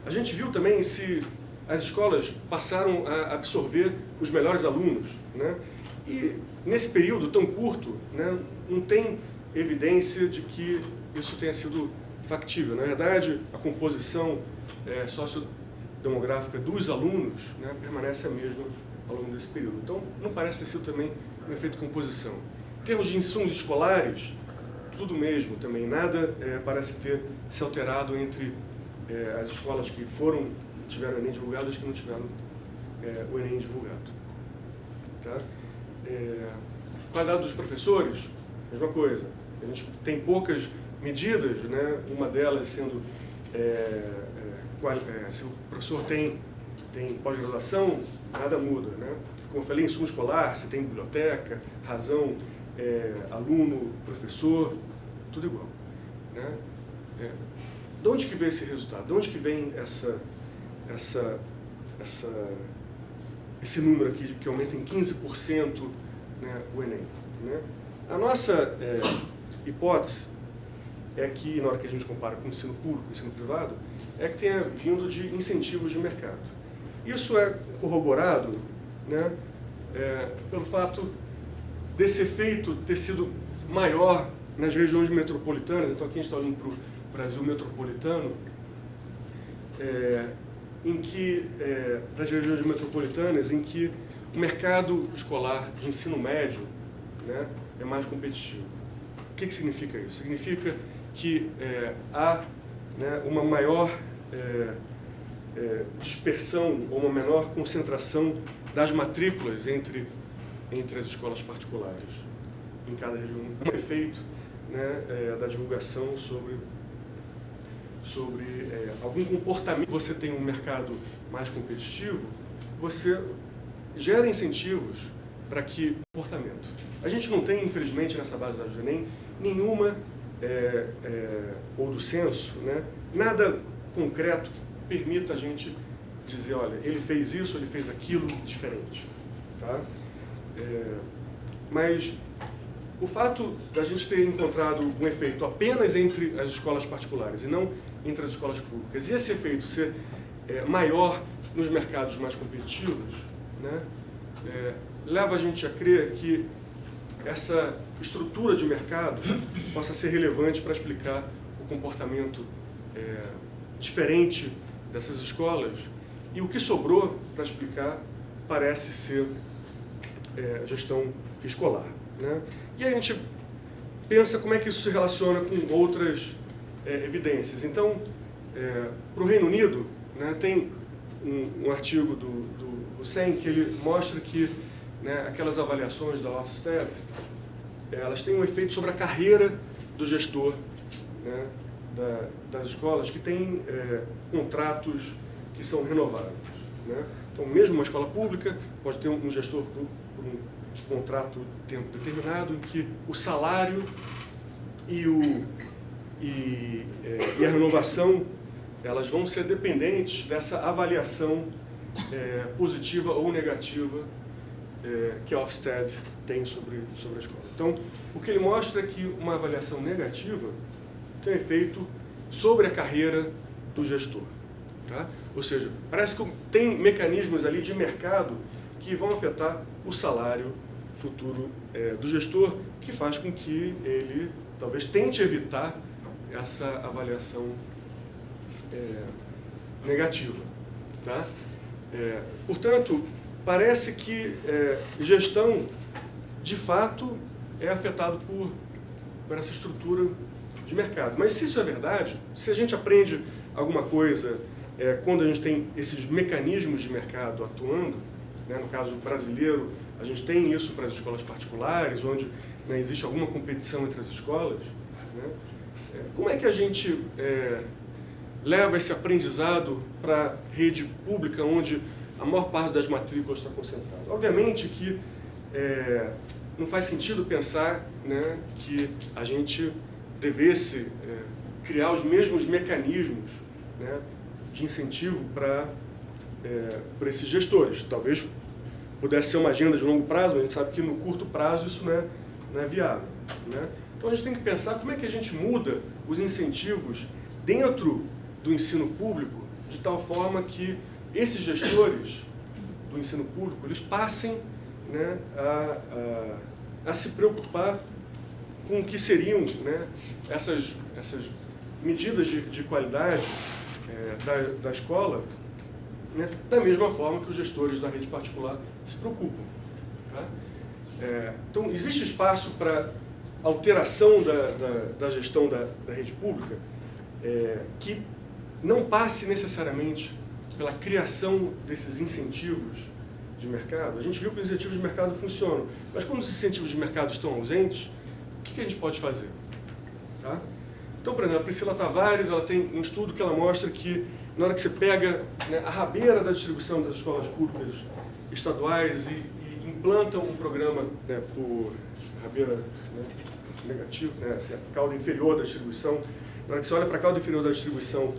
A gente viu também se as escolas passaram a absorver os melhores alunos. Né? E nesse período tão curto, né, não tem evidência de que isso tenha sido factível. Na verdade, a composição sociodemográfica dos alunos, né, permanece a mesma ao longo desse período. Então, não parece ter sido também um efeito de composição. Em termos de insumos escolares, tudo mesmo também. Nada parece ter se alterado entre as escolas que tiveram Enem divulgado e as que não tiveram o Enem divulgado. Tá? Qualidade dos professores, mesma coisa. A gente tem poucas medidas, né? Uma delas sendo se o professor tem pós-graduação, nada muda. Né? Como eu falei, insumo escolar, se tem biblioteca, razão, aluno, professor, tudo igual. Né? De onde que vem esse resultado? De onde que vem esse número aqui que aumenta em 15%, né, o Enem? Né? A nossa hipótese é que, na hora que a gente compara com o ensino público e o ensino privado, é que tenha vindo de incentivos de mercado. Isso é corroborado, né, pelo fato desse efeito ter sido maior nas regiões metropolitanas. Então aqui a gente está olhando para o Brasil metropolitano, para as regiões metropolitanas em que o mercado escolar de ensino médio, né, é mais competitivo. O que significa isso? Significa que há, né, uma maior dispersão ou uma menor concentração das matrículas entre as escolas particulares em cada região. Um efeito, né, da divulgação sobre algum comportamento. Você tem um mercado mais competitivo, você gera incentivos para que comportamento. A gente não tem, infelizmente, nessa base da Enem, nenhuma, ou do censo, né, nada concreto que permita a gente dizer, olha, ele fez isso, ele fez aquilo diferente. Tá? Mas o fato da gente ter encontrado um efeito apenas entre as escolas particulares e não entre as escolas públicas, e esse efeito ser maior nos mercados mais competitivos, né, leva a gente a crer que essa estrutura de mercado possa ser relevante para explicar o comportamento diferente dessas escolas, e o que sobrou para explicar parece ser gestão escolar. Né? E a gente pensa como é que isso se relaciona com outras evidências. Então, para o Reino Unido, né, tem um artigo do Hussein que ele mostra que, né, aquelas avaliações da Ofsted, elas têm um efeito sobre a carreira do gestor, né, das escolas que têm contratos que são renováveis. Né? Então, mesmo uma escola pública pode ter um gestor por um contrato de tempo determinado, em que o salário e a renovação, elas vão ser dependentes dessa avaliação positiva ou negativa que a Ofsted tem sobre a escola. Então, o que ele mostra é que uma avaliação negativa tem efeito sobre a carreira do gestor. Tá? Ou seja, parece que tem mecanismos ali de mercado que vão afetar o salário futuro do gestor, que faz com que ele talvez tente evitar essa avaliação negativa. Tá? Portanto, parece que gestão, de fato, é afetado por essa estrutura de mercado. Mas se isso é verdade, se a gente aprende alguma coisa quando a gente tem esses mecanismos de mercado atuando, né? No caso brasileiro, a gente tem isso para as escolas particulares, onde, né, existe alguma competição entre as escolas, né? Como é que a gente leva esse aprendizado para a rede pública, onde a maior parte das matrículas está concentrada? Obviamente que não faz sentido pensar, né, que a gente devesse criar os mesmos mecanismos, né, de incentivo para esses gestores. Talvez pudesse ser uma agenda de longo prazo, mas a gente sabe que no curto prazo isso não é viável, né? Então a gente tem que pensar como é que a gente muda os incentivos dentro do ensino público de tal forma que esses gestores do ensino público eles passem, né, a se preocupar com o que seriam, né, essas medidas de qualidade da escola, né, da mesma forma que os gestores da rede particular se preocupam. Tá? Então, existe espaço para alteração da gestão da rede pública que não passe necessariamente pela criação desses incentivos de mercado. A gente viu que os incentivos de mercado funcionam, mas quando os incentivos de mercado estão ausentes, o que a gente pode fazer? Tá? Então, por exemplo, a Priscila Tavares ela tem um estudo que ela mostra que na hora que você pega, né, a rabeira da distribuição das escolas públicas estaduais e implanta um programa, né, por rabeira, né, negativo, né, assim, a cauda inferior da distribuição, na hora que você olha para a cauda inferior da distribuição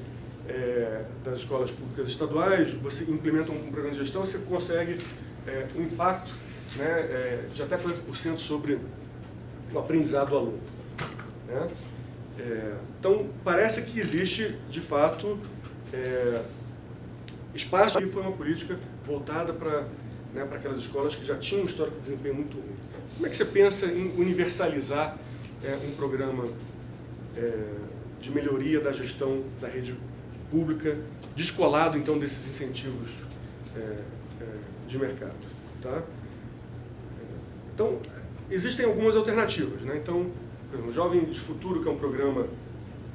das escolas públicas estaduais, você implementa um programa de gestão, você consegue um impacto, né, de até 40% sobre o aprendizado do aluno. Né? Então, parece que existe, de fato, espaço, e foi uma política voltada para, né, para aquelas escolas que já tinham um histórico de desempenho muito ruim. Como é que você pensa em universalizar um programa de melhoria da gestão da rede pública, descolado, então, desses incentivos de mercado? Tá? Então, existem algumas alternativas. Né? Então, por exemplo, o Jovem de Futuro, que é um programa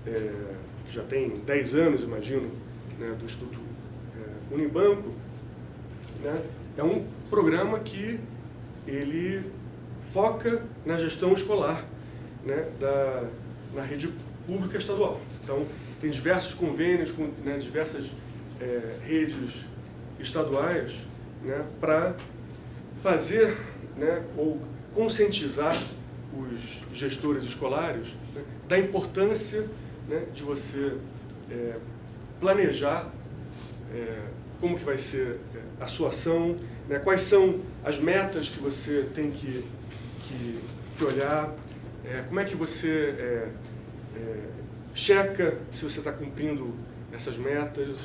que já tem 10 anos, imagino, né, do Instituto Unibanco, né, é um programa que ele foca na gestão escolar, né, na rede pública estadual. Então, tem diversos convênios com, né, diversas redes estaduais, né, para fazer, né, ou conscientizar os gestores escolares, né, da importância, né, de você planejar como que vai ser a sua ação, né, quais são as metas que você tem que olhar, como é que você checa se você está cumprindo essas metas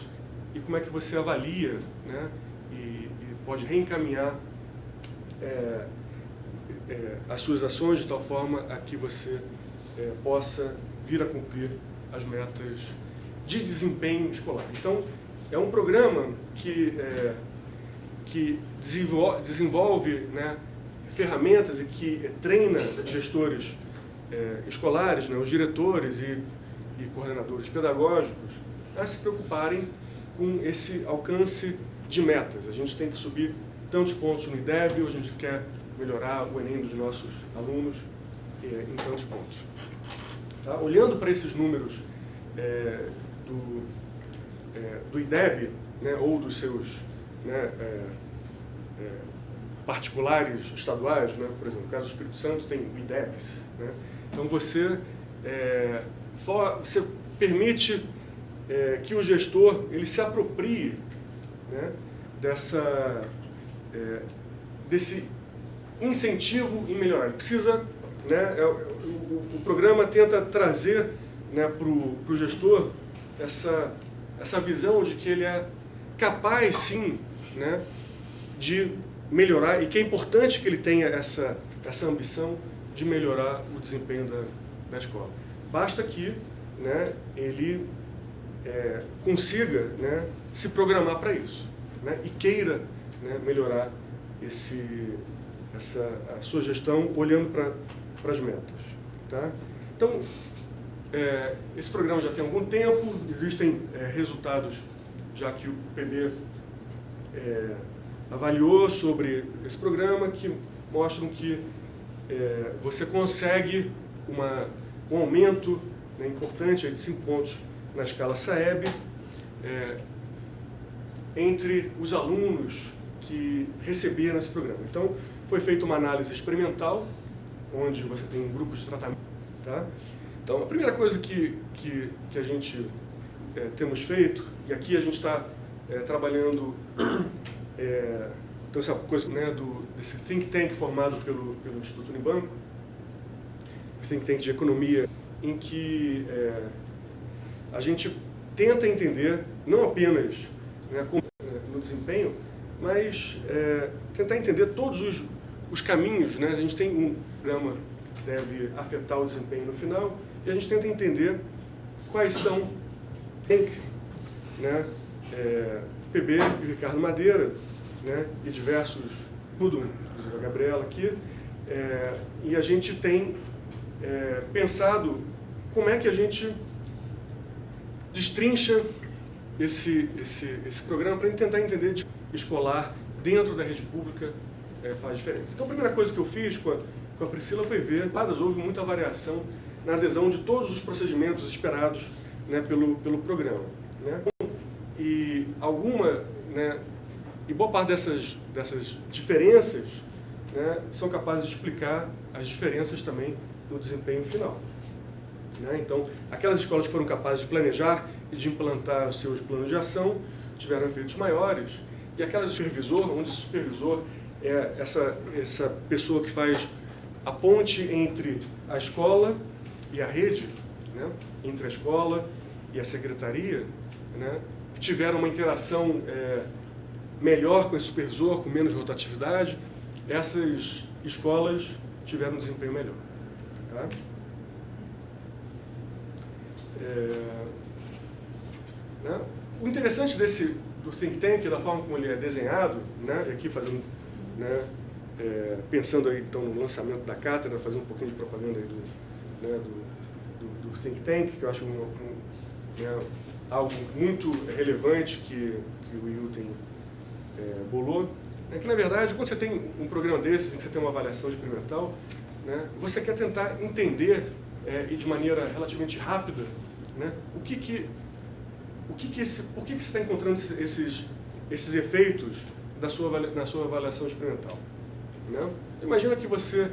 e como é que você avalia, né, e pode reencaminhar as suas ações de tal forma a que você possa vir a cumprir as metas de desempenho escolar. Então, é um programa que desenvolve, né, ferramentas e que treina gestores escolares, né, os diretores e coordenadores pedagógicos a se preocuparem com esse alcance de metas. A gente tem que subir tantos pontos no IDEB, ou a gente quer melhorar o Enem dos nossos alunos em tantos pontos. Tá? Olhando para esses números do IDEB, né, ou dos seus, né, particulares estaduais, né, por exemplo, no caso do Espírito Santo tem o IDEBs, né? Então você permite que o gestor ele se aproprie, né, desse incentivo em melhorar. Ele precisa, né, o programa tenta trazer, né, para o gestor essa visão de que ele é capaz, sim, né, de melhorar e que é importante que ele tenha essa ambição de melhorar o desempenho da escola. Basta que, né, ele consiga, né, se programar para isso, né, e queira, né, melhorar a sua gestão olhando para as metas. Tá? Então, esse programa já tem algum tempo, existem resultados já que o PB avaliou sobre esse programa, que mostram que você consegue um aumento, né, importante de 5 pontos na escala SAEB entre os alunos que receberam esse programa. Então, foi feita uma análise experimental, onde você tem um grupo de tratamento. Tá? Então, a primeira coisa que a gente temos feito, e aqui a gente está trabalhando então essa coisa, né, desse think tank formado pelo Instituto Unibanco, think tank de economia, em que a gente tenta entender, não apenas, né, no desempenho, mas tentar entender todos os caminhos, né? A gente tem um programa que deve afetar o desempenho no final, e a gente tenta entender quais são, né, PB e Ricardo Madeira, né, e diversos, tudo, inclusive a Gabriela aqui, e a gente tem pensado como é que a gente destrincha esse programa para tentar entender de escolar dentro da rede pública faz diferença. Então, a primeira coisa que eu fiz com a Priscila foi ver, houve muita variação na adesão de todos os procedimentos esperados, né, pelo programa. Né? E boa parte dessas diferenças, né, são capazes de explicar as diferenças também no desempenho final. Né? Então, aquelas escolas que foram capazes de planejar e de implantar os seus planos de ação tiveram efeitos maiores, e aquelas onde o supervisor é essa pessoa que faz a ponte entre a escola e a rede, né? Entre a escola e a secretaria, né? Que tiveram uma interação melhor com esse supervisor, com menos rotatividade, essas escolas tiveram um desempenho melhor. Tá? Né? O interessante do think tank, da forma como ele é desenhado, né? Aqui fazendo, né? Pensando aí, então, no lançamento da cátedra, fazer um pouquinho de propaganda aí do think tank, que eu acho né, algo muito relevante que o IU bolou, é que, na verdade, quando você tem um programa desses, em que você tem uma avaliação experimental, né, você quer tentar entender, e de maneira relativamente rápida, né, por que você está encontrando esses efeitos na sua avaliação experimental. Né? Imagina que você,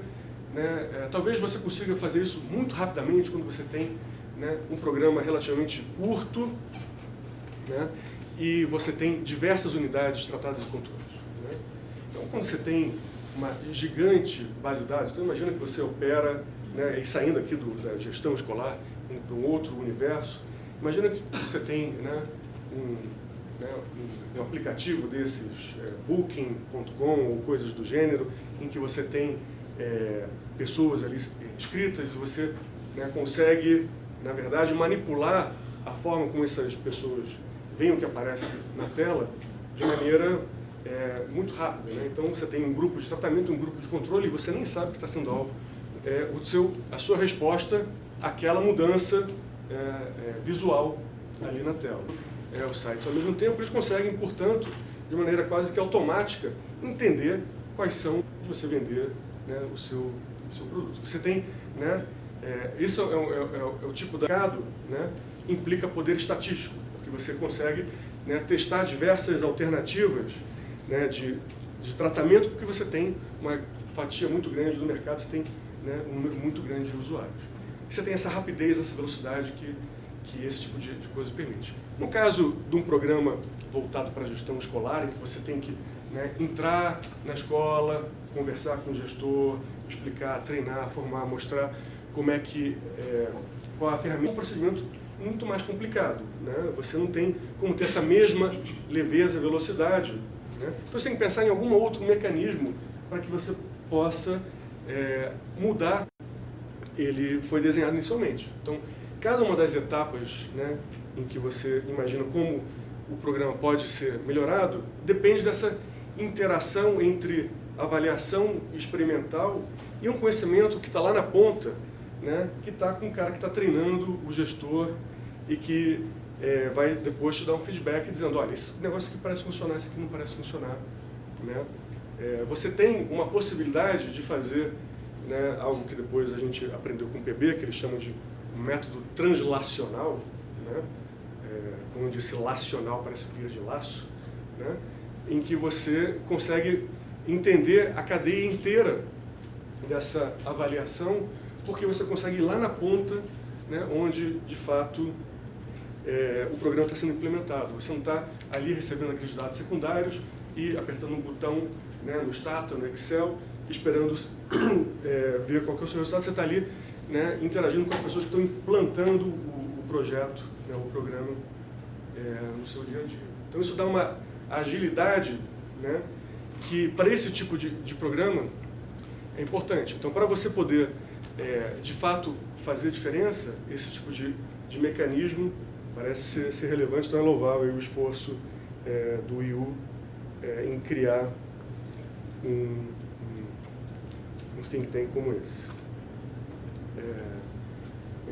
né, talvez você consiga fazer isso muito rapidamente quando você tem, né, um programa relativamente curto, né, e você tem diversas unidades tratadas e controladas. Né? Então, quando você tem uma gigante base de dados, então imagina que você opera, né, e saindo aqui da gestão escolar para um outro universo, imagina que você tem, né, um aplicativo desses, Booking.com ou coisas do gênero, em que você tem pessoas ali inscritas e você, né, consegue, na verdade, manipular a forma como essas pessoas veem o que aparece na tela de maneira muito rápida. Né? Então, você tem um grupo de tratamento, um grupo de controle, e você nem sabe que está sendo alvo a sua resposta àquela mudança visual ali na tela. Os sites, ao mesmo tempo, eles conseguem, portanto, de maneira quase que automática, entender quais são de você vender, né, o seu produto. Você tem, né, isso é o tipo de mercado, né, implica poder estatístico, porque você consegue, né, testar diversas alternativas, né, de tratamento, porque você tem uma fatia muito grande do mercado, você tem, né, um número muito grande de usuários. E você tem essa rapidez, essa velocidade que esse tipo de coisa permite. No caso de um programa voltado para a gestão escolar, em que você tem que, né, entrar na escola, conversar com o gestor, explicar, treinar, formar, mostrar como qual a ferramenta, é um procedimento muito mais complicado. Né? Você não tem como ter essa mesma leveza e velocidade. Né? Então você tem que pensar em algum outro mecanismo para que você possa mudar. Ele foi desenhado inicialmente. Então, cada uma das etapas, né, em que você imagina como o programa pode ser melhorado, depende dessa interação entre avaliação experimental e um conhecimento que está lá na ponta, né, que está com um cara que está treinando o gestor e que vai depois te dar um feedback dizendo, olha, esse negócio aqui parece funcionar, esse aqui não parece funcionar. Né? Você tem uma possibilidade de fazer, né, algo que depois a gente aprendeu com o PB, que eles chamam de um método translacional, né? Onde esse lacional parece via de laço, né? Em que você consegue entender a cadeia inteira dessa avaliação, porque você consegue ir lá na ponta, né, onde, de fato, o programa está sendo implementado. Você não está ali recebendo aqueles dados secundários e apertando um botão, né, no Stata, no Excel, esperando ver qual que é o seu resultado. Você está ali, né, interagindo com as pessoas que estão implantando o projeto, né, o programa, no seu dia a dia. Então, isso dá uma agilidade, né, que para esse tipo de programa é importante. Então, para você poder, de fato, fazer diferença, esse tipo de mecanismo parece ser relevante, então é louvável o esforço do IU em criar um think tank como esse.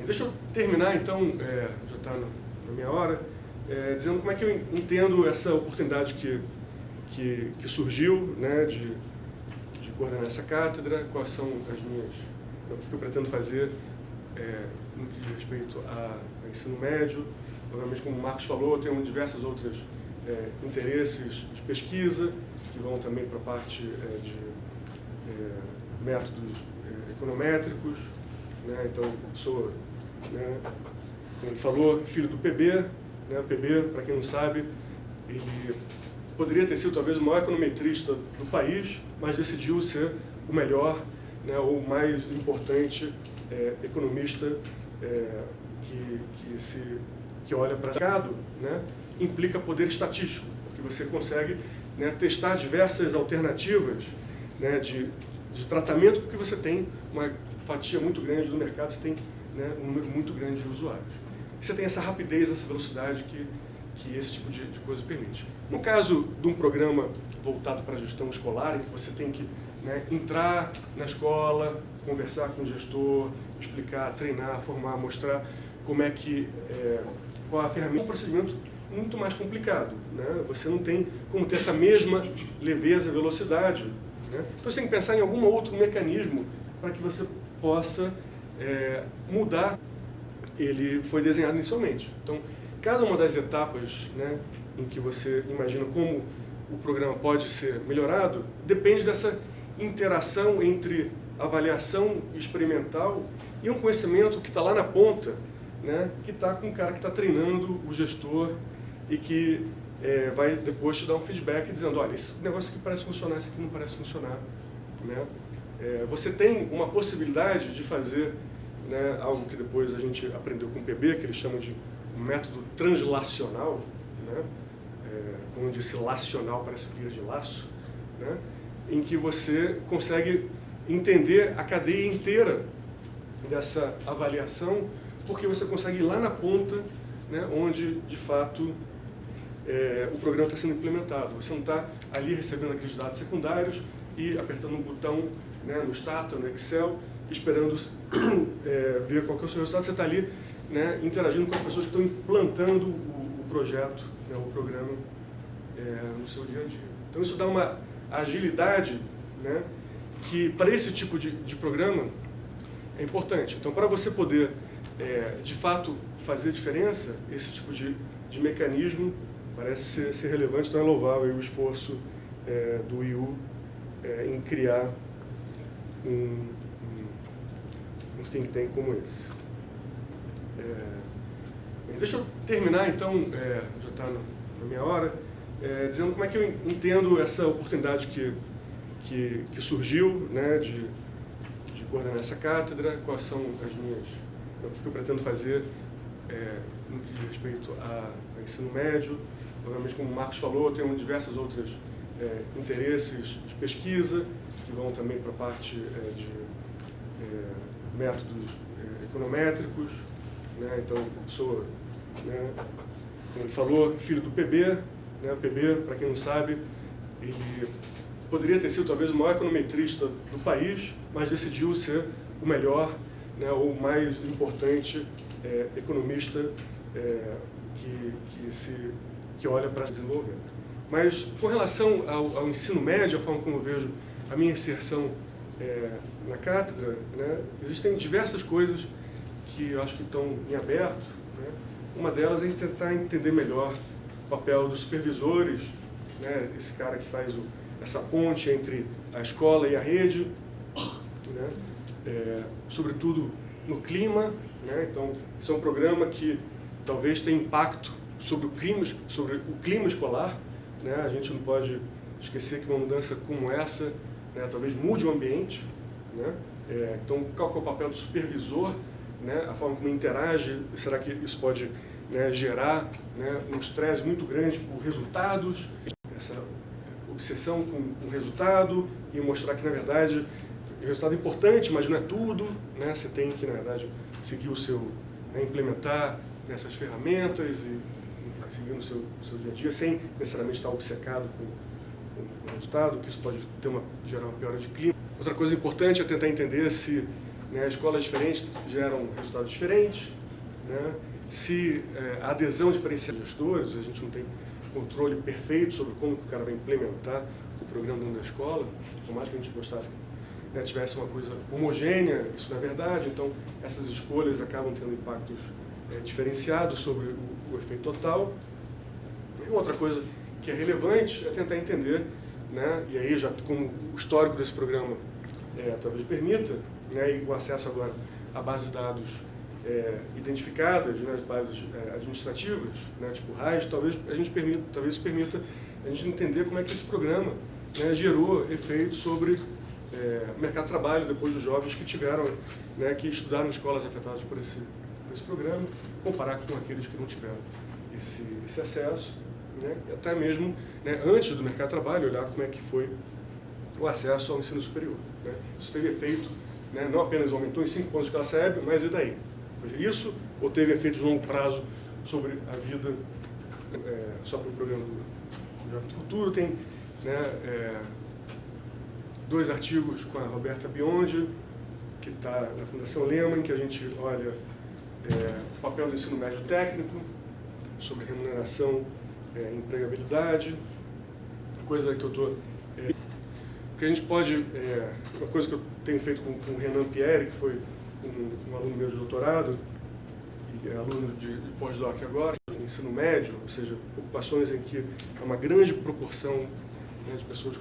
Deixa eu terminar, então, já está na minha hora, dizendo como é que eu entendo essa oportunidade que surgiu, né, de coordenar essa cátedra, quais são as minhas, o que eu pretendo fazer no que diz respeito a ensino médio. Obviamente, como o Marcos falou, tem diversos outros interesses de pesquisa, que vão também para a parte de métodos econométricos, né? Então, sou, né, como ele falou, filho do PB, né? O PB, para quem não sabe, ele poderia ter sido talvez o maior econometrista do país, mas decidiu ser o melhor, né, ou o mais importante economista que olha para o mercado, né, implica poder estatístico, porque você consegue, né, testar diversas alternativas, né, de tratamento, porque você tem uma fatia muito grande do mercado, você tem, né, um número muito grande de usuários. E você tem essa rapidez, essa velocidade que esse tipo de coisa permite. No caso de um programa voltado para a gestão escolar, em que você tem que, né, entrar na escola, conversar com o gestor, explicar, treinar, formar, mostrar como é que, qual a ferramenta, é um procedimento muito mais complicado, né? Você não tem como ter essa mesma leveza, velocidade, né? Então você tem que pensar em algum outro mecanismo para que você possa mudar. Ele foi desenhado inicialmente. Então, cada uma das etapas, né, em que você imagina como o programa pode ser melhorado, depende dessa interação entre avaliação experimental e um conhecimento que está lá na ponta, né, que está com um cara que está treinando o gestor e que vai depois te dar um feedback dizendo, olha, esse negócio aqui parece funcionar, esse aqui não parece funcionar. Né? Você tem uma possibilidade de fazer, né, algo que depois a gente aprendeu com o PB, que eles chamam de um método translacional, né, onde esse lacional parece via de laço, né, em que você consegue entender a cadeia inteira dessa avaliação, porque você consegue ir lá na ponta, né, onde, de fato, o programa está sendo implementado. Você não está ali recebendo aqueles dados secundários e apertando um botão, né, no Stata, no Excel, esperando ver qual que é o seu resultado. Você está ali, né, interagindo com as pessoas que estão implantando o projeto, né, o programa, no seu dia a dia. Então, isso dá uma agilidade, né, que para esse tipo de programa é importante. Então, para você poder, de fato, fazer diferença, esse tipo de mecanismo parece ser relevante, então é louvável o esforço do IU em criar um think tank como esse. Deixa eu terminar, então, já está na minha hora, dizendo como é que eu entendo essa oportunidade que surgiu, né, de coordenar essa cátedra, quais são as minhas, o que eu pretendo fazer no que diz respeito a ensino médio. Obviamente, como o Marcos falou, tem diversos outros interesses de pesquisa, que vão também para a parte de métodos econométricos, né? Então, sou, né, como ele falou, filho do PB, né? O PB, para quem não sabe, ele poderia ter sido talvez o maior econometrista do país, mas decidiu ser o melhor, né, ou mais importante, economista que olha para desenvolvimento. Mas com relação ao ensino médio, a forma como eu vejo a minha inserção na cátedra, né, existem diversas coisas que eu acho que estão em aberto, né? Uma delas é tentar entender melhor o papel dos supervisores, né, esse cara que faz essa ponte entre a escola e a rede, né, sobretudo no clima, né? Então, isso é um programa que talvez tenha impacto sobre o clima escolar, né? A gente não pode esquecer que uma mudança como essa, né, talvez mude o ambiente, né? Então, qual que é o papel do supervisor, né? A forma como interage, será que isso pode, né, gerar, né, um estresse muito grande por resultados, essa obsessão com o resultado e mostrar que, na verdade, o resultado é importante, mas não é tudo, né? Você tem que, na verdade, seguir o seu, né, implementar nessas ferramentas e seguir no seu dia a dia, sem necessariamente estar obcecado com o resultado, que isso pode gerar uma piora de clima. Outra coisa importante é tentar entender se, né, escolas diferentes geram resultados diferentes, né? Se a adesão diferenciada dos gestores, a gente não tem controle perfeito sobre como que o cara vai implementar o programa dentro da escola, por mais que a gente gostasse que, né, tivesse uma coisa homogênea, isso não é verdade, então essas escolhas acabam tendo impactos diferenciados sobre o efeito total. E outra coisa que é relevante é tentar entender, né, e aí já como o histórico desse programa talvez permita, né, e o acesso agora à base de dados identificadas, né, as bases administrativas, né, tipo RAIS, talvez isso permita a gente entender como é que esse programa, né, gerou efeitos sobre o mercado de trabalho depois dos jovens que tiveram, né, que estudaram em escolas afetadas por esse programa, comparar com aqueles que não tiveram esse acesso, né, e até mesmo, né, antes do mercado de trabalho, olhar como é que foi o acesso ao ensino superior, né. Isso teve efeito, né, não apenas aumentou em 5 pontos de classe EB, mas e daí? Isso ou teve efeitos de longo prazo sobre a vida, sobre o programa do Jovem do Futuro? Tem, né, 2 artigos com a Roberta Biondi, que está na Fundação Lehman, que a gente olha o papel do ensino médio técnico, sobre remuneração e empregabilidade, coisa que eu estou... que a gente pode... uma coisa que eu tenho feito com o Renan Pierre, que foi um aluno meu de doutorado, e é aluno de pós-doc agora, de ensino médio, ou seja, ocupações em que há uma grande proporção, né, de pessoas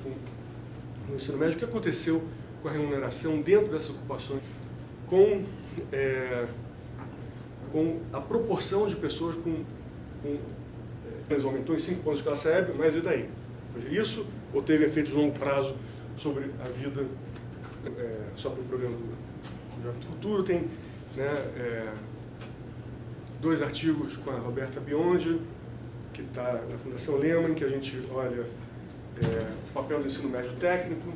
no ensino médio. O que aconteceu com a remuneração dentro dessas ocupações, com a proporção de pessoas aumentou em 5 pontos de classe EB, mas e daí? Isso ou teve efeitos de longo prazo sobre a vida, sobre o programa do Jovem do Futuro? Tem, né, 2 artigos com a Roberta Biondi, que está na Fundação Lehman, que a gente olha o papel do ensino médio técnico,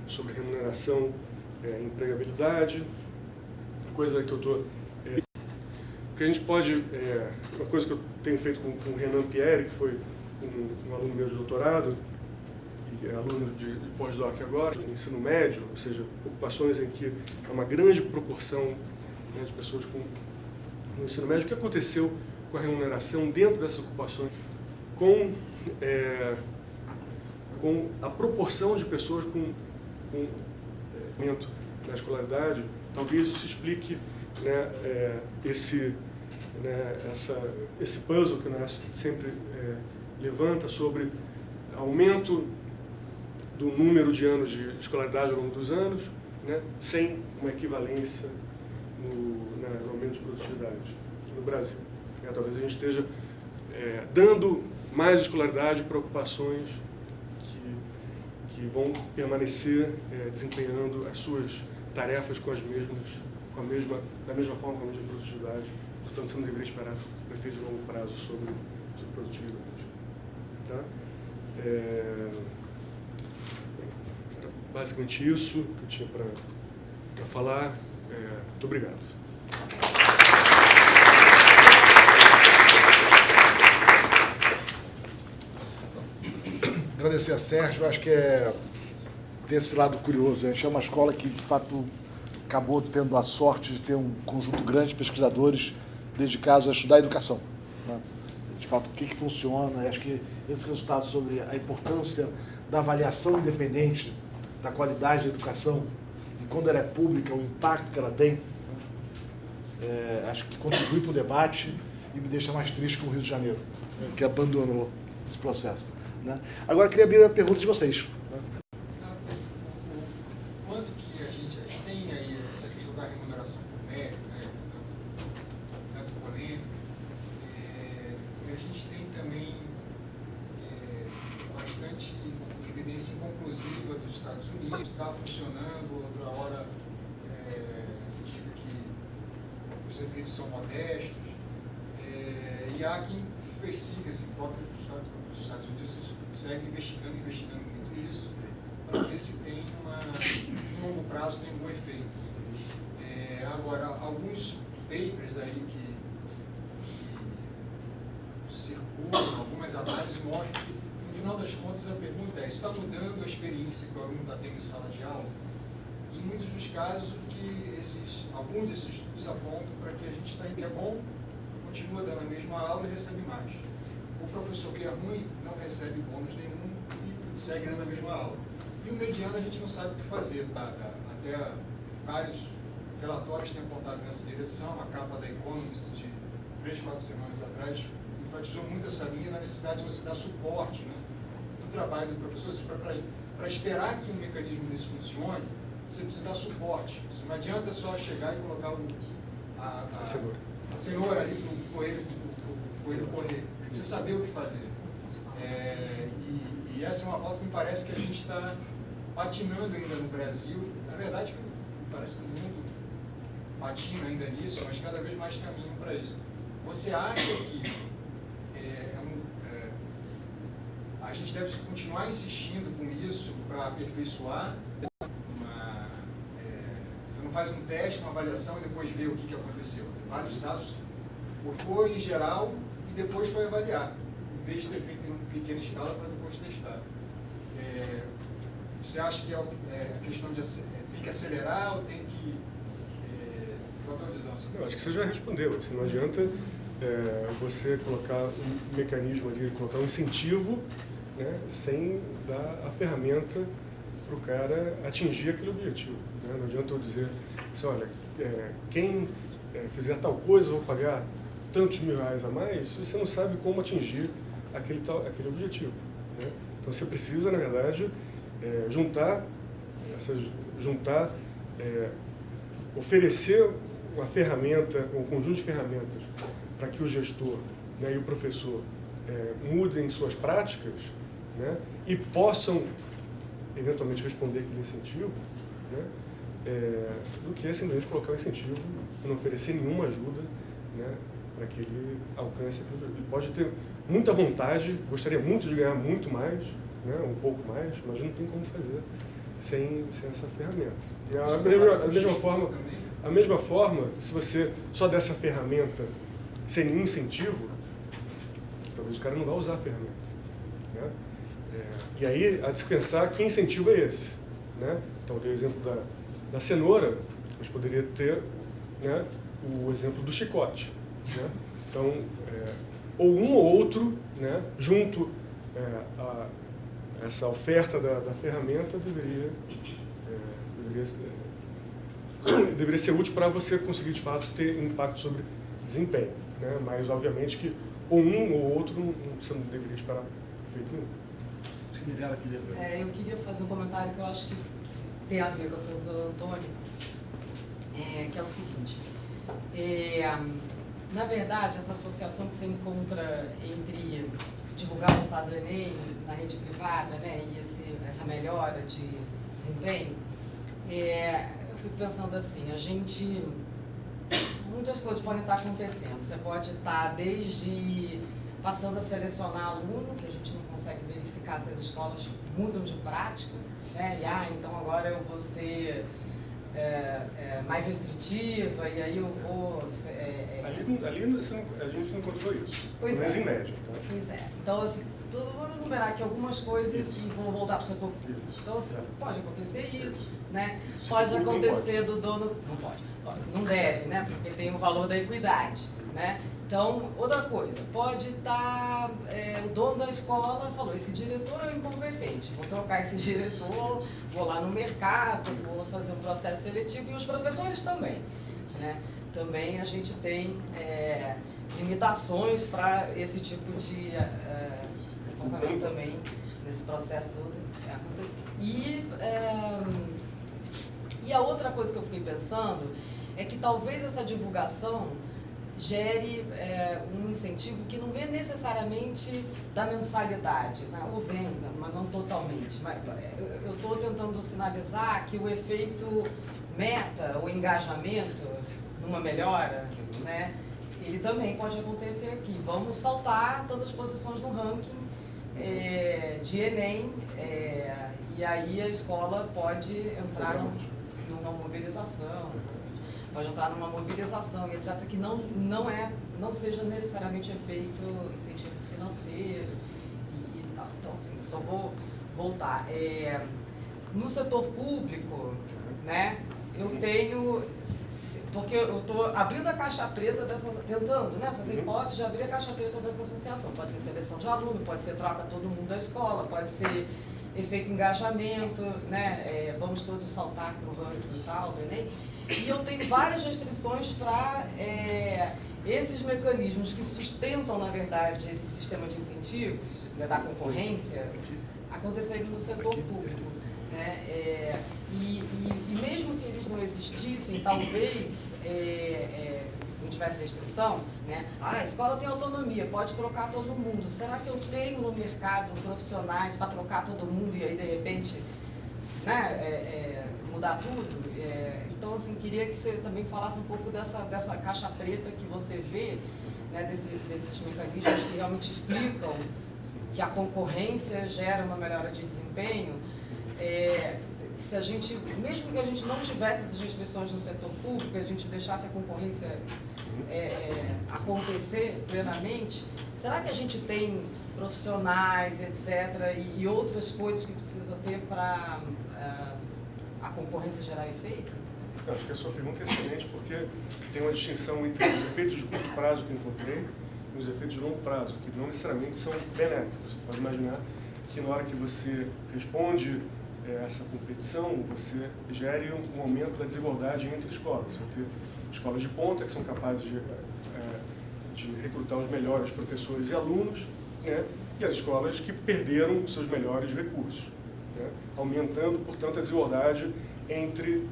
sobre remuneração e empregabilidade, coisa que eu estou... que a gente pode... uma coisa que eu tenho feito com o Renan Pierre, que foi um aluno meu de doutorado, e é aluno de pós-doc agora, de ensino médio, ou seja, ocupações em que há uma grande proporção, né, de pessoas no ensino médio. O que aconteceu com a remuneração dentro dessas ocupações, com a proporção de pessoas com aumento na escolaridade? Talvez isso explique, né, esse puzzle que o Nasso sempre levanta sobre aumento do número de anos de escolaridade ao longo dos anos, né, sem uma equivalência no aumento de produtividade no Brasil. Talvez a gente esteja dando mais escolaridade para ocupações que vão permanecer desempenhando as suas tarefas da mesma forma, com a mesma produtividade. Portanto, você não deveria esperar um efeito de longo prazo sobre produtividade. Tá? Era basicamente isso que eu tinha para falar. Muito obrigado. Agradecer a Sérgio, acho que tem esse lado curioso. A gente é uma escola que, de fato, acabou tendo a sorte de ter um conjunto grande de pesquisadores dedicados a estudar a educação, né? De fato, o que funciona. Acho que esse resultado sobre a importância da avaliação independente da qualidade da educação e quando ela é pública, o impacto que ela tem, né? Acho que contribui para o debate e me deixa mais triste com o Rio de Janeiro, né, que abandonou esse processo, né? Agora, eu queria abrir a pergunta de vocês, né? Quanto que a gente tem aí essa questão da remuneração por mérito, né, tanto polêmico, e a gente tem também bastante evidência inconclusiva dos Estados Unidos, está funcionando, outra hora digo que os efeitos são modestos, e há quem persiga, assim, próprio dos Estados Unidos segue investigando muito isso, para ver se tem no longo prazo tem algum efeito. Agora, alguns papers aí que circulam, algumas análises mostram que, no final das contas, a pergunta é: isso está mudando a experiência que o aluno está tendo em sala de aula? E, em muitos dos casos, alguns desses estudos apontam para que a gente está em bom, continua dando a mesma aula e recebe mais. O professor que é ruim não recebe bônus nenhum e segue dando a mesma aula. E o mediano a gente não sabe o que fazer. Até vários relatórios têm apontado nessa direção. A capa da Economist de 3, 4 semanas atrás enfatizou muito essa linha da necessidade de você dar suporte, né, no trabalho do professor. Para esperar que um mecanismo desse funcione, você precisa dar suporte. Você não adianta só chegar e colocar a cenoura ali para o coelho correr. Precisa saber o que fazer. E essa é uma pauta que me parece que a gente está patinando ainda no Brasil. Na verdade, me parece que o mundo patina ainda nisso, mas cada vez mais caminham para isso. Você acha que a gente deve continuar insistindo com isso para aperfeiçoar? Você não faz um teste, uma avaliação e depois vê o que aconteceu. Vários dados botou em geral e depois foi avaliar, em vez de ter feito em pequena escala para depois testar. Você acha que é a questão de tem que acelerar ou tem que... Qual a tua visão sobre isso? Eu acho que você já respondeu. Assim, não adianta você colocar um mecanismo ali, colocar um incentivo, né, sem dar a ferramenta para o cara atingir aquele objetivo, né? Não adianta eu dizer assim, olha, quem fizer tal coisa, eu vou pagar tantos mil reais a mais, se você não sabe como atingir aquele objetivo, né? Então você precisa, na verdade, oferecer uma ferramenta, um conjunto de ferramentas para que o gestor, né, e o professor mudem suas práticas, né, e possam eventualmente responder aquele incentivo, né, do que simplesmente colocar o incentivo e não oferecer nenhuma ajuda, né, para que ele alcance aquilo. Ele pode ter muita vontade, gostaria muito de ganhar muito mais, né, um pouco mais, mas não tem como fazer sem essa ferramenta. E a mesma forma, se você só der essa ferramenta sem nenhum incentivo, talvez o cara não vá usar a ferramenta, né? E aí, a se pensar que incentivo é esse, né? Então, eu dei o exemplo da cenoura, mas poderia ter, né, o exemplo do chicote, né? Então, ou um ou outro, né, junto a essa oferta da ferramenta deveria ser útil para você conseguir, de fato, ter impacto sobre desempenho, né? Mas, obviamente, que ou um ou outro você não deveria esperar efeito nenhum. Eu queria fazer um comentário que eu acho que tem a ver com a pergunta do Antônio, que é o seguinte. Na verdade, essa associação que você encontra entre divulgar o resultado do Enem na rede privada, né, e essa melhora de desempenho, eu fico pensando assim, muitas coisas podem estar acontecendo. Você pode estar desde passando a selecionar aluno, que a gente não consegue verificar se as escolas mudam de prática, né, e então agora eu vou ser mais restritiva, e aí eu vou... Ali a gente não encontrou isso, mas em média. Tá? Pois é. Então, assim, vou enumerar aqui algumas coisas e vou voltar para o setor público. Então, assim, pode acontecer isso, né? Pode acontecer do dono... Não pode. Não deve, né? Porque tem o valor da equidade, né? Então, outra coisa, pode estar... o dono da escola falou, esse diretor é incompetente, vou trocar esse diretor, vou lá no mercado, vou lá fazer um processo seletivo, e os professores também, né? Também a gente tem limitações para esse tipo de comportamento também, nesse processo todo acontecer. E a outra coisa que eu fiquei pensando é que talvez essa divulgação gere um incentivo que não vem necessariamente da mensalidade, né? Ou vem, mas não totalmente. Mas eu estou tentando sinalizar que o efeito meta, o engajamento numa melhora, né? Ele também pode acontecer aqui. Vamos saltar tantas posições no ranking de Enem, e aí a escola pode entrar numa mobilização, pode entrar numa mobilização e etc., que não seja necessariamente efeito incentivo financeiro e tal. Então, assim, só vou voltar. No setor público, né, eu tenho... Porque eu estou abrindo a caixa preta tentando, né, fazer hipótese de abrir a caixa preta dessa associação. Pode ser seleção de aluno, pode ser troca todo mundo da escola, pode ser efeito engajamento, né, vamos todos saltar para o ranking e tal, do Enem. E eu tenho várias restrições para esses mecanismos que sustentam, na verdade, esse sistema de incentivos, né, da concorrência, acontecerem no setor público. Né? E mesmo que eles não existissem, talvez não tivesse restrição, né? A escola tem autonomia, pode trocar todo mundo. Será que eu tenho no mercado profissionais para trocar todo mundo e aí, de repente, né, mudar tudo? Então, assim, queria que você também falasse um pouco dessa caixa preta que você vê, né, desses mecanismos que realmente explicam que a concorrência gera uma melhora de desempenho. Se a gente, mesmo que a gente não tivesse essas restrições no setor público, a gente deixasse a concorrência acontecer plenamente, será que a gente tem profissionais, etc., e outras coisas que precisa ter para a concorrência gerar efeito? Eu acho que a sua pergunta é excelente, porque tem uma distinção entre os efeitos de curto prazo que eu encontrei e os efeitos de longo prazo, que não necessariamente são benéficos. Você pode imaginar que na hora que você responde essa competição, você gere um aumento da desigualdade entre escolas. Você vai ter escolas de ponta que são capazes de recrutar os melhores professores e alunos, né? E as escolas que perderam seus melhores recursos, né? Aumentando, portanto, a desigualdade entre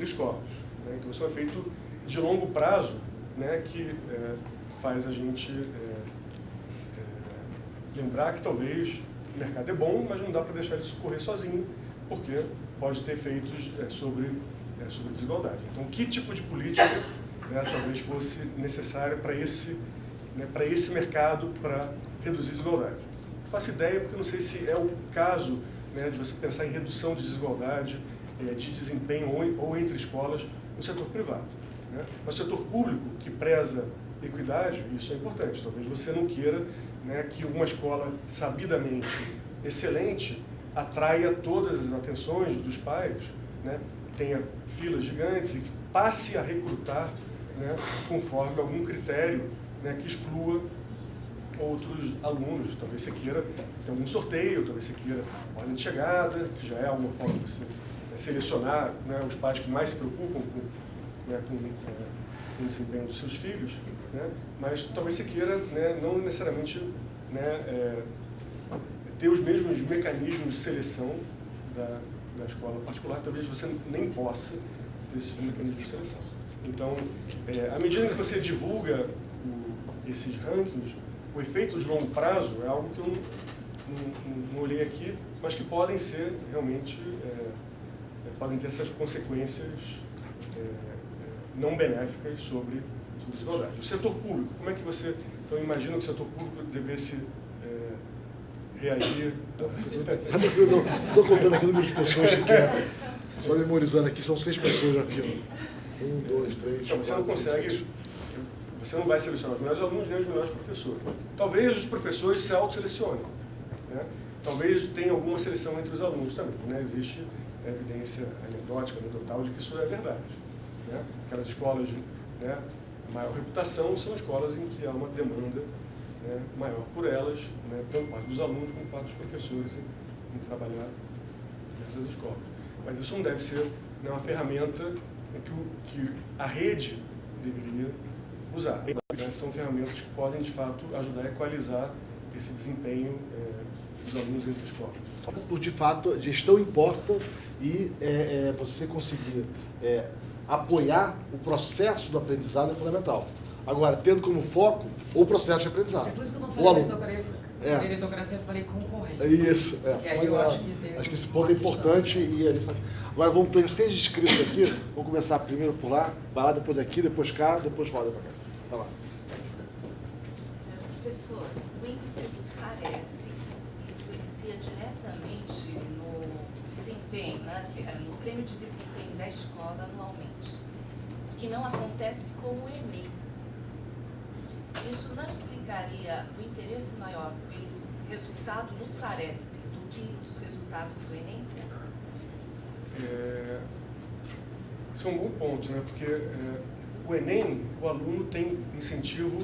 escolas. Né? Então, isso é um efeito de longo prazo, né, que faz a gente lembrar que talvez o mercado é bom, mas não dá para deixar ele correr sozinho, porque pode ter efeitos sobre desigualdade. Então, que tipo de política, né, talvez fosse necessária para esse mercado para reduzir desigualdade? Não faço ideia, porque não sei se é o caso, né, de você pensar em redução de desigualdade, de desempenho ou entre escolas no setor privado. Né? Mas o setor público, que preza equidade, isso é importante. Talvez você não queira, né, que uma escola sabidamente excelente atraia todas as atenções dos pais, né, tenha filas gigantes e que passe a recrutar, né, conforme algum critério, né, que exclua outros alunos. Talvez você queira ter algum sorteio, talvez você queira ordem de chegada, que já é alguma forma de você selecionar, né, os pais que mais se preocupam com o desempenho dos seus filhos, né, mas talvez você queira, né, não necessariamente, né, ter os mesmos mecanismos de seleção da escola particular, talvez você nem possa ter esses mecanismos de seleção. Então, à medida que você divulga esses rankings, o efeito de longo prazo é algo que eu não olhei aqui, mas que podem ser realmente, podem ter essas consequências não benéficas sobre desigualdade. O setor público, como é que você, então, imagina que o setor público devesse reagir? Estou contando aqui o número de pessoas que querem. Só memorizando aqui, são 6 pessoas na fila. 1, 2, 3, Então, você não consegue Você não vai selecionar os melhores alunos nem os melhores professores. Talvez os professores se autoselecionem, né? Talvez tenha alguma seleção entre os alunos também, né? Existe evidência anedotal de que isso é verdade, né? Aquelas escolas de, né, maior reputação são escolas em que há uma demanda, né, maior por elas, né, tanto parte dos alunos como parte dos professores em trabalhar nessas escolas. Mas isso não deve ser, né, uma ferramenta que a rede deveria usar. São ferramentas que podem, de fato, ajudar a equalizar esse desempenho dos alunos entre escolas. De fato, a gestão importa e você conseguir apoiar o processo do aprendizado é fundamental. Agora, tendo como foco o processo de aprendizado. É por isso que eu não O falei aluno. meritocracia, eu falei concorrência. Isso, Porque aí eu acho que esse ponto é importante e a gente sabe. Agora vamos ter 6 inscritos aqui, vamos começar primeiro por lá, vai lá, depois aqui, depois cá, depois roda para cá. Vai lá. Professor, o índice do SARESP influencia diretamente no desempenho, né, no prêmio de desempenho da escola anualmente, que não acontece com o Enem. Isso não explicaria o interesse maior pelo resultado no SARESP do que os resultados do Enem? Isso é um bom ponto, né? Porque o Enem, o aluno tem incentivo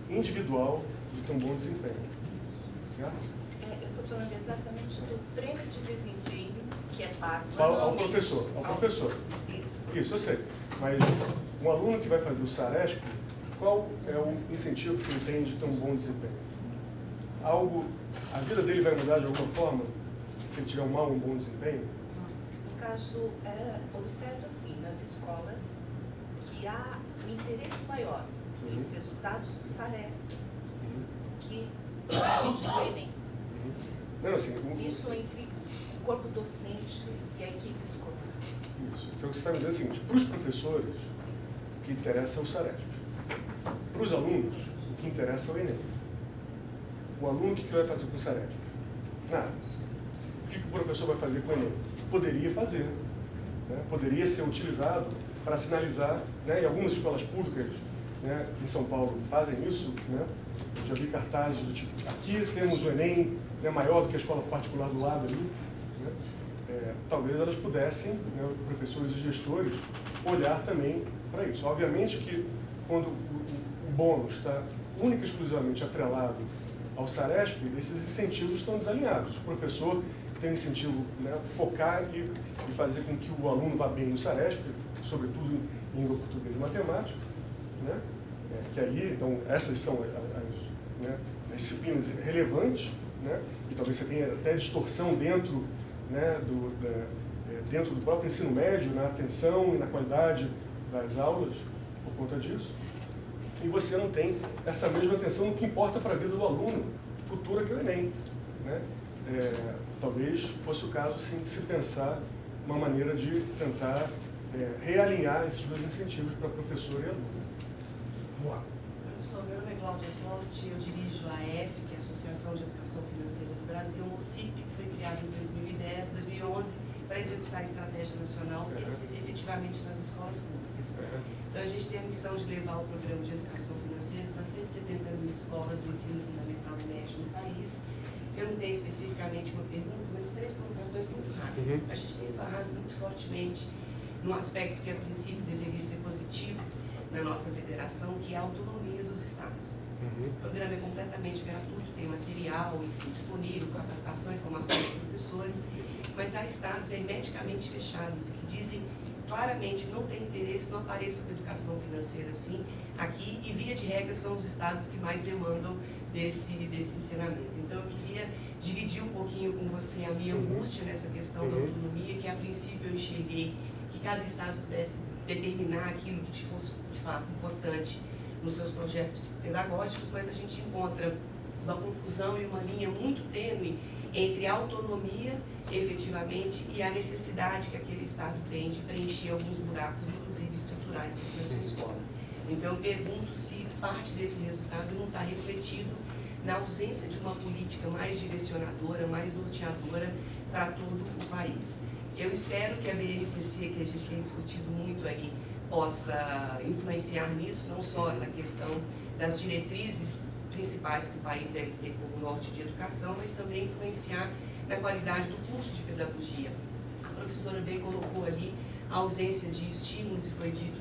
individual de ter um bom desempenho, certo? Eu estou falando exatamente do prêmio de desempenho que é pago Ao professor. Isso, eu sei. Mas um aluno que vai fazer o SARESP, qual é o incentivo que ele tem de ter um bom desempenho? A vida dele vai mudar de alguma forma se ele tiver um bom desempenho? No caso, observa-se nas escolas que há um interesse maior pelos resultados do SARESP que do Enem. Não, assim, Isso entre o corpo docente e a equipe escolar. Isso. Então, você está me dizendo o seguinte, para os professores, o que interessa é o SARESP. Para os alunos, o que interessa é o Enem. O aluno, o que vai fazer com o SARESP? Nada. O que o professor vai fazer com o Enem? Poderia fazer. Né? Poderia ser utilizado para sinalizar, né? E algumas escolas públicas, né, em São Paulo fazem isso, né? Eu já vi cartazes do tipo, aqui temos o Enem, né, maior do que a escola particular do lado ali. Né? Talvez elas pudessem, né, professores e gestores, olhar também para isso. Obviamente que quando o bônus está única e exclusivamente atrelado ao SARESP, esses incentivos estão desalinhados. O professor tem um incentivo, né, focar e fazer com que o aluno vá bem no SARESP, sobretudo em língua portuguesa e matemática, né? Que aí, então, essas são as disciplinas relevantes, né? E talvez você tenha até distorção dentro, né, dentro do próprio ensino médio, na atenção e na qualidade das aulas por conta disso. E você não tem essa mesma atenção no que importa para a vida do aluno futuro, que é o Enem, né? Talvez fosse o caso, sim, de se pensar uma maneira de tentar realinhar esses dois incentivos para professor e aluno. Vamos lá. Professor, meu nome é Cláudia Forte, eu dirijo a AF, que é a Associação de Educação Financeira do Brasil, um CIP que foi criado em 2010, 2011, para executar a estratégia nacional efetivamente nas escolas públicas. Então, a gente tem a missão de levar o programa de educação financeira para 170 mil escolas do ensino fundamental e médio no país. Eu não tenho especificamente uma pergunta, mas 3 colocações muito rápidas. A gente tem esbarrado muito fortemente num aspecto que, a princípio, deveria ser positivo na nossa federação, que é a autonomia dos estados. O programa é completamente gratuito, tem material, enfim, disponível, capacitação e formação dos professores, mas há estados hermeticamente fechados e que dizem claramente não tem interesse, não apareça com educação financeira assim aqui, e via de regra são os estados que mais demandam desse ensinamento. Então eu queria dividir um pouquinho com você a minha angústia nessa questão da autonomia, que a princípio eu enxerguei que cada estado pudesse determinar aquilo que fosse de fato importante nos seus projetos pedagógicos, mas a gente encontra uma confusão e uma linha muito tênue entre a autonomia, efetivamente, e a necessidade que aquele estado tem de preencher alguns buracos, inclusive estruturais, dentro da sua escola. Então, eu pergunto se parte desse resultado não está refletido na ausência de uma política mais direcionadora, mais norteadora para todo o país. Eu espero que a BNCC, que a gente tem discutido muito aí, possa influenciar nisso, não só na questão das diretrizes principais que o país deve ter como norte de educação, mas também influenciar na qualidade do curso de pedagogia. A professora veio e colocou ali a ausência de estímulos, e foi dito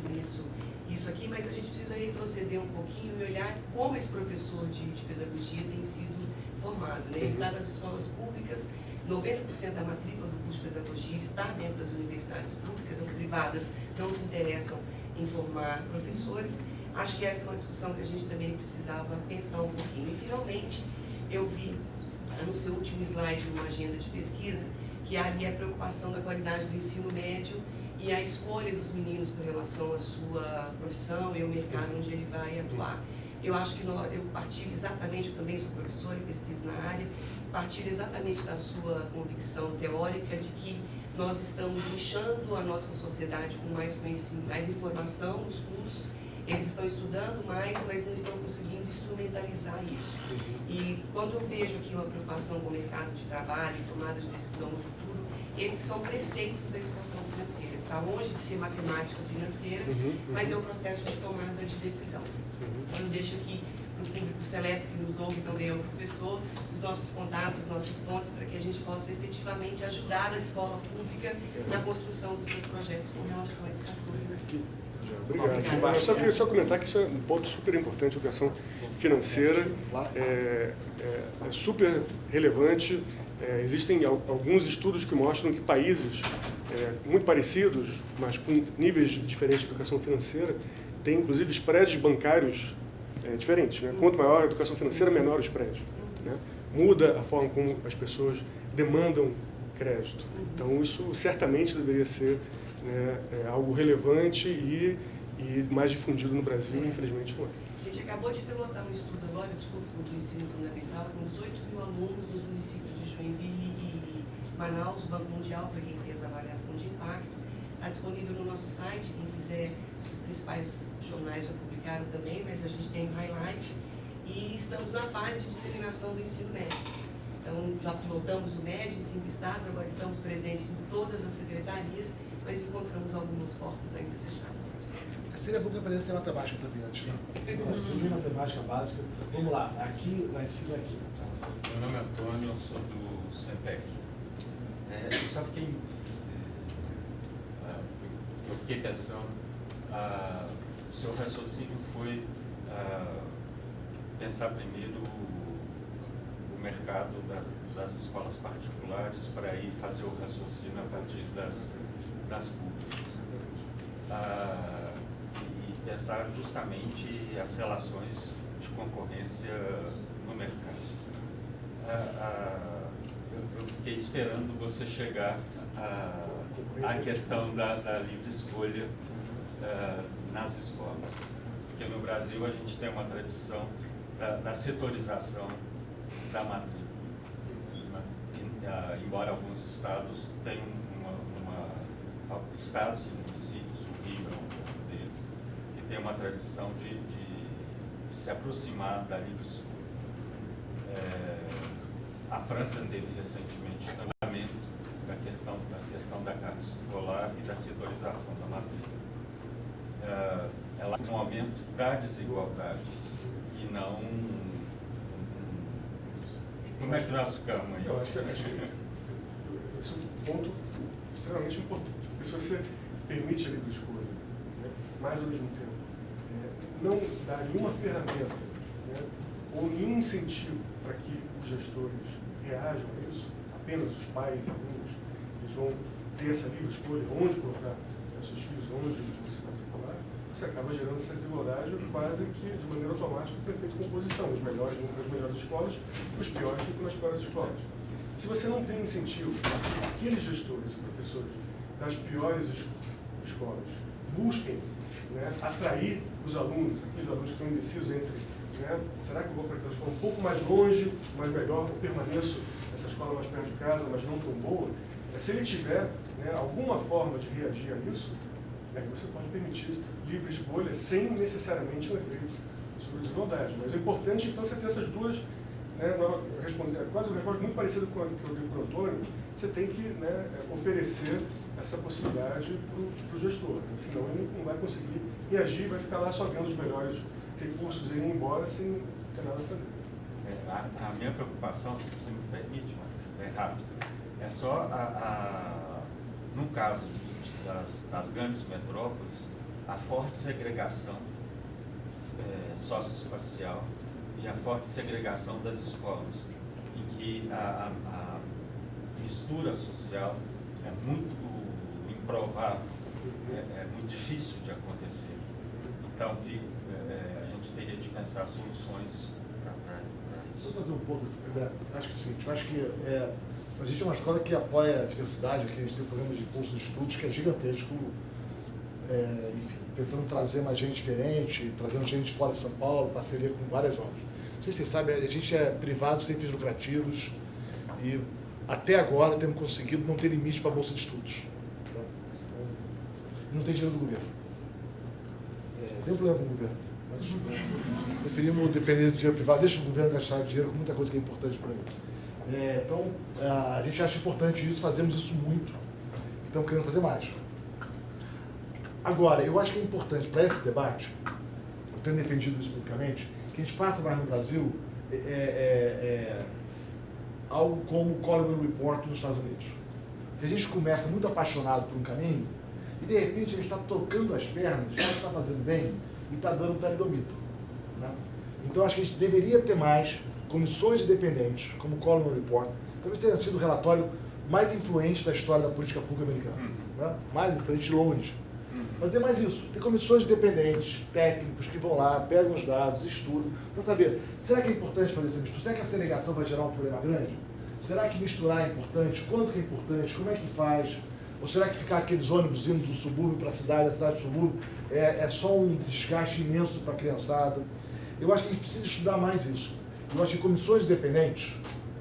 isso aqui, mas a gente precisa retroceder um pouquinho e olhar como esse professor de pedagogia tem sido formado. Né? Lá nas escolas públicas, 90% da matrícula do curso de pedagogia está dentro das universidades públicas, as privadas não se interessam em formar professores. Acho que essa é uma discussão que a gente também precisava pensar um pouquinho. E, finalmente, eu vi no seu último slide uma agenda de pesquisa, que ali é a preocupação da qualidade do ensino médio e a escolha dos meninos com relação à sua profissão e ao mercado onde ele vai atuar. Eu acho que eu partilho exatamente, eu também sou professora e pesquiso na área, partilho exatamente da sua convicção teórica de que nós estamos inchando a nossa sociedade com mais conhecimento, mais informação nos cursos. Eles estão estudando mais, mas não estão conseguindo instrumentalizar isso. E quando eu vejo aqui uma preocupação com o mercado de trabalho e tomada de decisão no futuro, esses são preceitos da educação financeira. Está longe de ser matemática financeira, mas é um processo de tomada de decisão. Então, eu deixo aqui para o público seleto que nos ouve também, ao professor, os nossos contatos, os nossos pontos, para que a gente possa efetivamente ajudar a escola pública na construção dos seus projetos com relação à educação financeira. Obrigado. Eu queria só comentar que isso é um ponto super importante, a educação financeira é super relevante. Existem alguns estudos que mostram que países muito parecidos, mas com níveis diferentes de educação financeira, têm inclusive spreads bancários diferentes. Né? Quanto maior a educação financeira, menor o spread. Né? Muda a forma como as pessoas demandam crédito. Então isso certamente deveria ser algo relevante e mais difundido no Brasil, infelizmente não é. A gente acabou de pilotar um estudo agora, do ensino fundamental, com 18.000 alunos dos municípios de Joinville e Manaus. O Banco Mundial foi quem fez a avaliação de impacto. Está disponível no nosso site, quem quiser, os principais jornais já publicaram também, mas a gente tem um highlight. E estamos na fase de disseminação do ensino médio. Então, já pilotamos o MED em 5 estados, agora estamos presentes em todas as secretarias, mas encontramos algumas portas ainda fechadas. Seria bom que aprendesse matemática também antes, né? Eu vi matemática básica. Vamos lá, aqui, lá em cima, aqui. Meu nome é Antônio, eu sou do SEMPEC. Eu só fiquei... eu fiquei pensando, o seu raciocínio foi pensar primeiro o mercado das escolas particulares para ir fazer o raciocínio a partir das públicas. E pensar justamente as relações de concorrência no mercado. Eu fiquei esperando você chegar à questão da livre escolha nas escolas. Porque no Brasil a gente tem uma tradição da setorização da matrícula. Embora alguns estados tenham estados e municípios, o Rio é um deles, que tem uma tradição de se aproximar da livre escolha. A França teve recentemente o tratamento da questão da carta escolar e da setorização da matrícula. Ela é um aumento da desigualdade e não como é que nós ficamos aí? Eu acho que esse é um ponto extremamente importante. Porque se você permite a livre escolha, né, mas ao mesmo tempo não dá nenhuma ferramenta, né, ou nenhum incentivo para que os gestores reajam a isso, apenas os pais e alunos, eles vão ter essa livre escolha onde colocar seus filhos, onde se matricular, você acaba gerando essa desigualdade quase que de maneira automática com efeito de composição. Os melhores vão para as melhores escolas, os piores ficam nas piores escolas. Se você não tem incentivo para que aqueles gestores e professores das piores escolas busquem, né, atrair os alunos, aqueles alunos que estão indecisos entre, né, será que eu vou para aquela escola um pouco mais longe, mas melhor, ou permaneço nessa escola mais perto de casa, mas não tão boa, se ele tiver, né, alguma forma de reagir a isso, você pode permitir livre escolha sem necessariamente um efeito sobre desigualdade. Mas é importante, então, você ter essas duas né, quase uma resposta muito parecida com a que eu dei para o Antônio, você tem que, né, oferecer essa possibilidade para o gestor, né? Senão ele não vai conseguir reagir, vai ficar lá só vendo os melhores recursos e ir embora sem ter nada a fazer. A minha preocupação, se você me permite, mas é rápido, é só no caso das grandes metrópoles, a forte segregação socioespacial e a forte segregação das escolas, em que a mistura social é muito improvável, é muito difícil de acontecer. Então, a gente teria de pensar soluções para Só isso. fazer um ponto, acho que é o seguinte, eu acho que a gente é uma escola que apoia a diversidade, aqui a gente tem um programa de curso de estudos que é gigantesco, enfim, tentando trazer mais gente diferente, trazendo gente fora de São Paulo, parceria com várias ONGs. Não sei se vocês sabem, a gente é privado, sem fins lucrativos, e até agora temos conseguido não ter limite para a bolsa de estudos. Tá? Não tem dinheiro do governo. Tem um problema com o governo, mas preferimos depender do dinheiro privado, deixa o governo gastar dinheiro com muita coisa que é importante para ele. Então, a gente acha importante isso, fazemos isso muito, estamos querendo fazer mais. Agora, eu acho que é importante para esse debate, eu tenho defendido isso publicamente, que a gente faça mais no Brasil algo como o Coleman Report nos Estados Unidos. Que a gente começa muito apaixonado por um caminho e, de repente, a gente está trocando as pernas, já está fazendo bem e está dando talidomito. Né? Então, acho que a gente deveria ter mais comissões independentes, como o Coleman Report. Talvez tenha sido o relatório mais influente da história da política pública americana. Né? Mais influente de longe. Fazer mais isso. Tem comissões independentes, técnicos que vão lá, pegam os dados, estudam, para saber, será que é importante fazer essa mistura? Será que a segregação vai gerar um problema grande? Será que misturar é importante? Quanto que é importante? Como é que faz? Ou será que ficar aqueles ônibus indo do subúrbio para a cidade do subúrbio é só um desgaste imenso para a criançada? Eu acho que a gente precisa estudar mais isso. Eu acho que comissões independentes,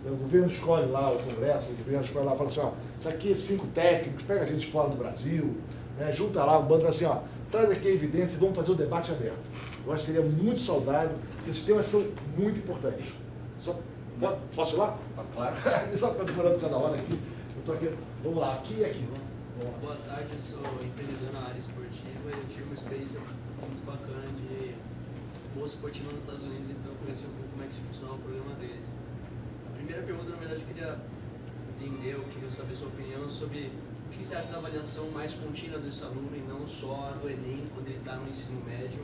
o governo escolhe lá, o Congresso, o governo escolhe lá, fala assim, ó, tá aqui 5 técnicos, pega a gente fora do Brasil, né, junta lá, o bando assim, ó, traz aqui a evidência e vamos fazer o debate aberto. Eu acho que seria muito saudável, porque esses temas são muito importantes. Posso ir lá? Claro. Só para demorando cada hora aqui. Eu tô aqui. Vamos lá, aqui e aqui. Vamos lá. Boa tarde, eu sou empreendedor na área esportiva e eu tive uma experiência muito bacana de bolsa esportiva nos Estados Unidos, então eu conheci um pouco como é que funciona o programa deles. A primeira pergunta, na verdade, eu queria entender, eu queria saber a sua opinião sobre o que você acha da avaliação mais contínua desse aluno e não só do Enem, quando ele está no ensino médio,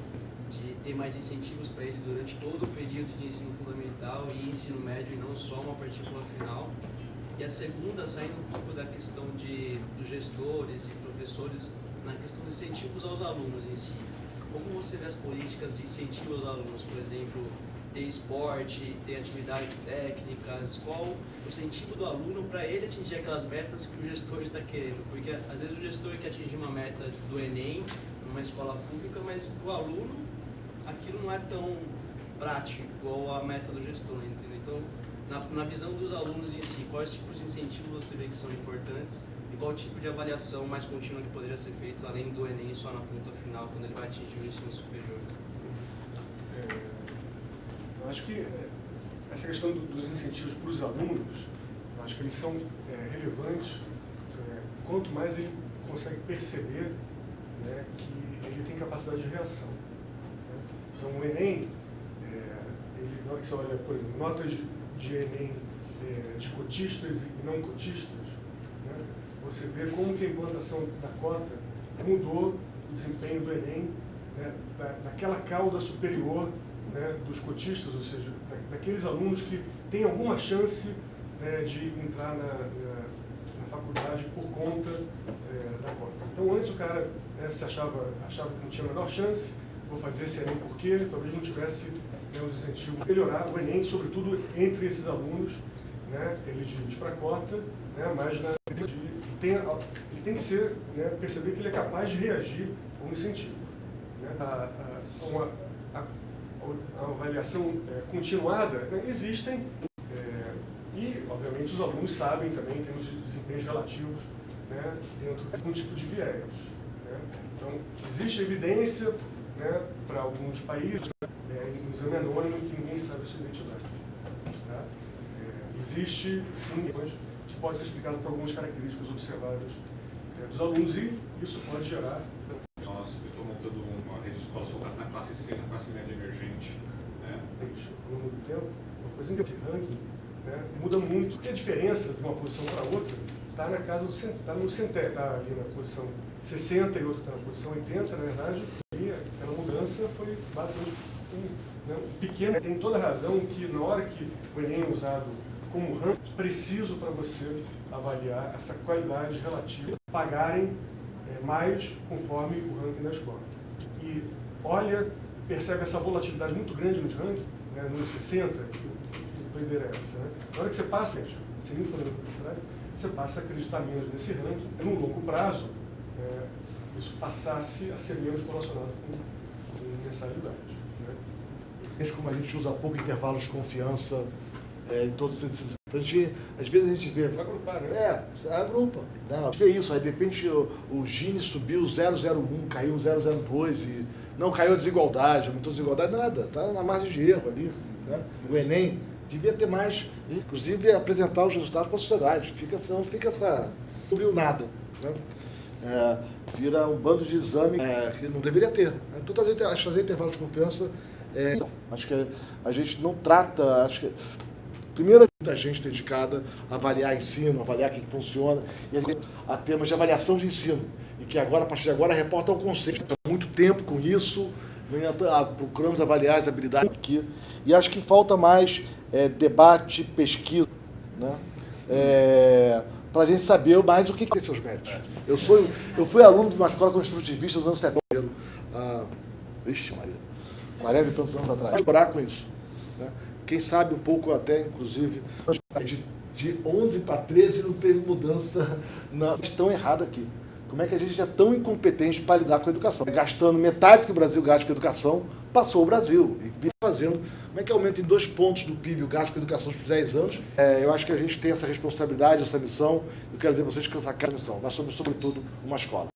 de ter mais incentivos para ele durante todo o período de ensino fundamental e ensino médio e não só uma partícula final. E a segunda, saindo um pouco da questão dos gestores e professores, na questão dos incentivos aos alunos em si. Como você vê as políticas de incentivo aos alunos, por exemplo, ter esporte, ter atividades técnicas, qual o incentivo do aluno para ele atingir aquelas metas que o gestor está querendo? Porque às vezes o gestor quer atingir uma meta do Enem, numa escola pública, mas para o aluno aquilo não é tão prático igual a meta do gestor, entendeu? Então, na visão dos alunos em si, quais tipos de incentivos você vê que são importantes e qual tipo de avaliação mais contínua que poderia ser feita além do Enem só na ponta final, quando ele vai atingir o ensino superior? Eu acho que essa questão dos incentivos para os alunos, eu acho que eles são relevantes quanto mais ele consegue perceber, né, que ele tem capacidade de reação. Né? Então, o Enem, na hora que você olha, por exemplo, notas de Enem de cotistas e não cotistas, né, você vê como que a implantação da cota mudou o desempenho do Enem, né, daquela cauda superior, né, dos cotistas, ou seja, daqueles alunos que têm alguma chance, né, de entrar na faculdade por conta da cota. Então, antes o cara, né, se achava que não tinha a menor chance, vou fazer esse Enem porque talvez não tivesse, né, os incentivos melhorar o Enem, sobretudo entre esses alunos, né, elegidos para a cota, né, mas ele tem que ser, né, perceber que ele é capaz de reagir ao incentivo. Né? A avaliação continuada, né, existem, e, obviamente, os alunos sabem também, em termos de desempenhos relativos, né, dentro de algum tipo de viés. Né? Então, existe evidência, né, para alguns países, no exame anônimo, que ninguém sabe a sua identidade. Tá? existe, sim, que pode ser explicado por algumas características observadas dos alunos, e isso pode gerar... Eu estou montando uma rede de escola focada na classe C, na classe média emergente. Né? Ao longo do tempo, uma coisa esse ranking, né, muda muito. Porque a diferença de uma posição para outra está na casa do está no centésimo, está ali na posição 60 e outra está na posição 80, na verdade, e aquela mudança foi basicamente um pequeno. Tem toda a razão que na hora que o Enem é usado como ranking, preciso para você avaliar essa qualidade relativa, pagarem mais conforme o ranking da escola. E olha, percebe essa volatilidade muito grande nos rankings, né, nos 60, que doideira é essa, né? Na hora que você passa, sem nenhum fundamento contrário, você passa a acreditar menos nesse ranking, no longo prazo, isso passasse a ser menos correlacionado com mensalidade. Né? Como a gente usa pouco intervalo de confiança em todos esses... Então, às vezes a gente vê... Vai agrupar, né? Agrupa. Não, vê isso, aí de repente o Gini subiu 0,01, caiu 0,02 e não caiu a desigualdade, aumentou a desigualdade, nada, está na margem de erro ali. Né? O Enem devia ter mais, inclusive apresentar os resultados para a sociedade, não fica essa... Não cobriu nada. Né? Vira um bando de exame que não deveria ter. Então, fazer intervalo de confiança, acho que a gente não trata... Primeiro, muita gente dedicada a avaliar ensino, avaliar o que funciona, e a temas de avaliação de ensino. E que agora, a partir de agora, reporta ao conceito. Há muito tempo com isso, procuramos avaliar as habilidades aqui. E acho que falta mais debate, pesquisa, né? Para a gente saber mais o que tem seus méritos. Eu fui aluno de uma escola construtivista nos anos 70. Vixe, Maria, 40 e tantos anos atrás. Vou com isso. Né? Quem sabe um pouco até, inclusive, de 11 para 13 não teve mudança tão errada aqui. Como é que a gente é tão incompetente para lidar com a educação? Gastando metade do que o Brasil gasta com a educação, passou o Brasil. E vem fazendo. Como é que aumenta em 2 pontos do PIB o gasto com a educação por 10 anos? Eu acho que a gente tem essa responsabilidade, essa missão. Eu quero dizer a vocês que essa missão. Nós somos, sobretudo, uma escola.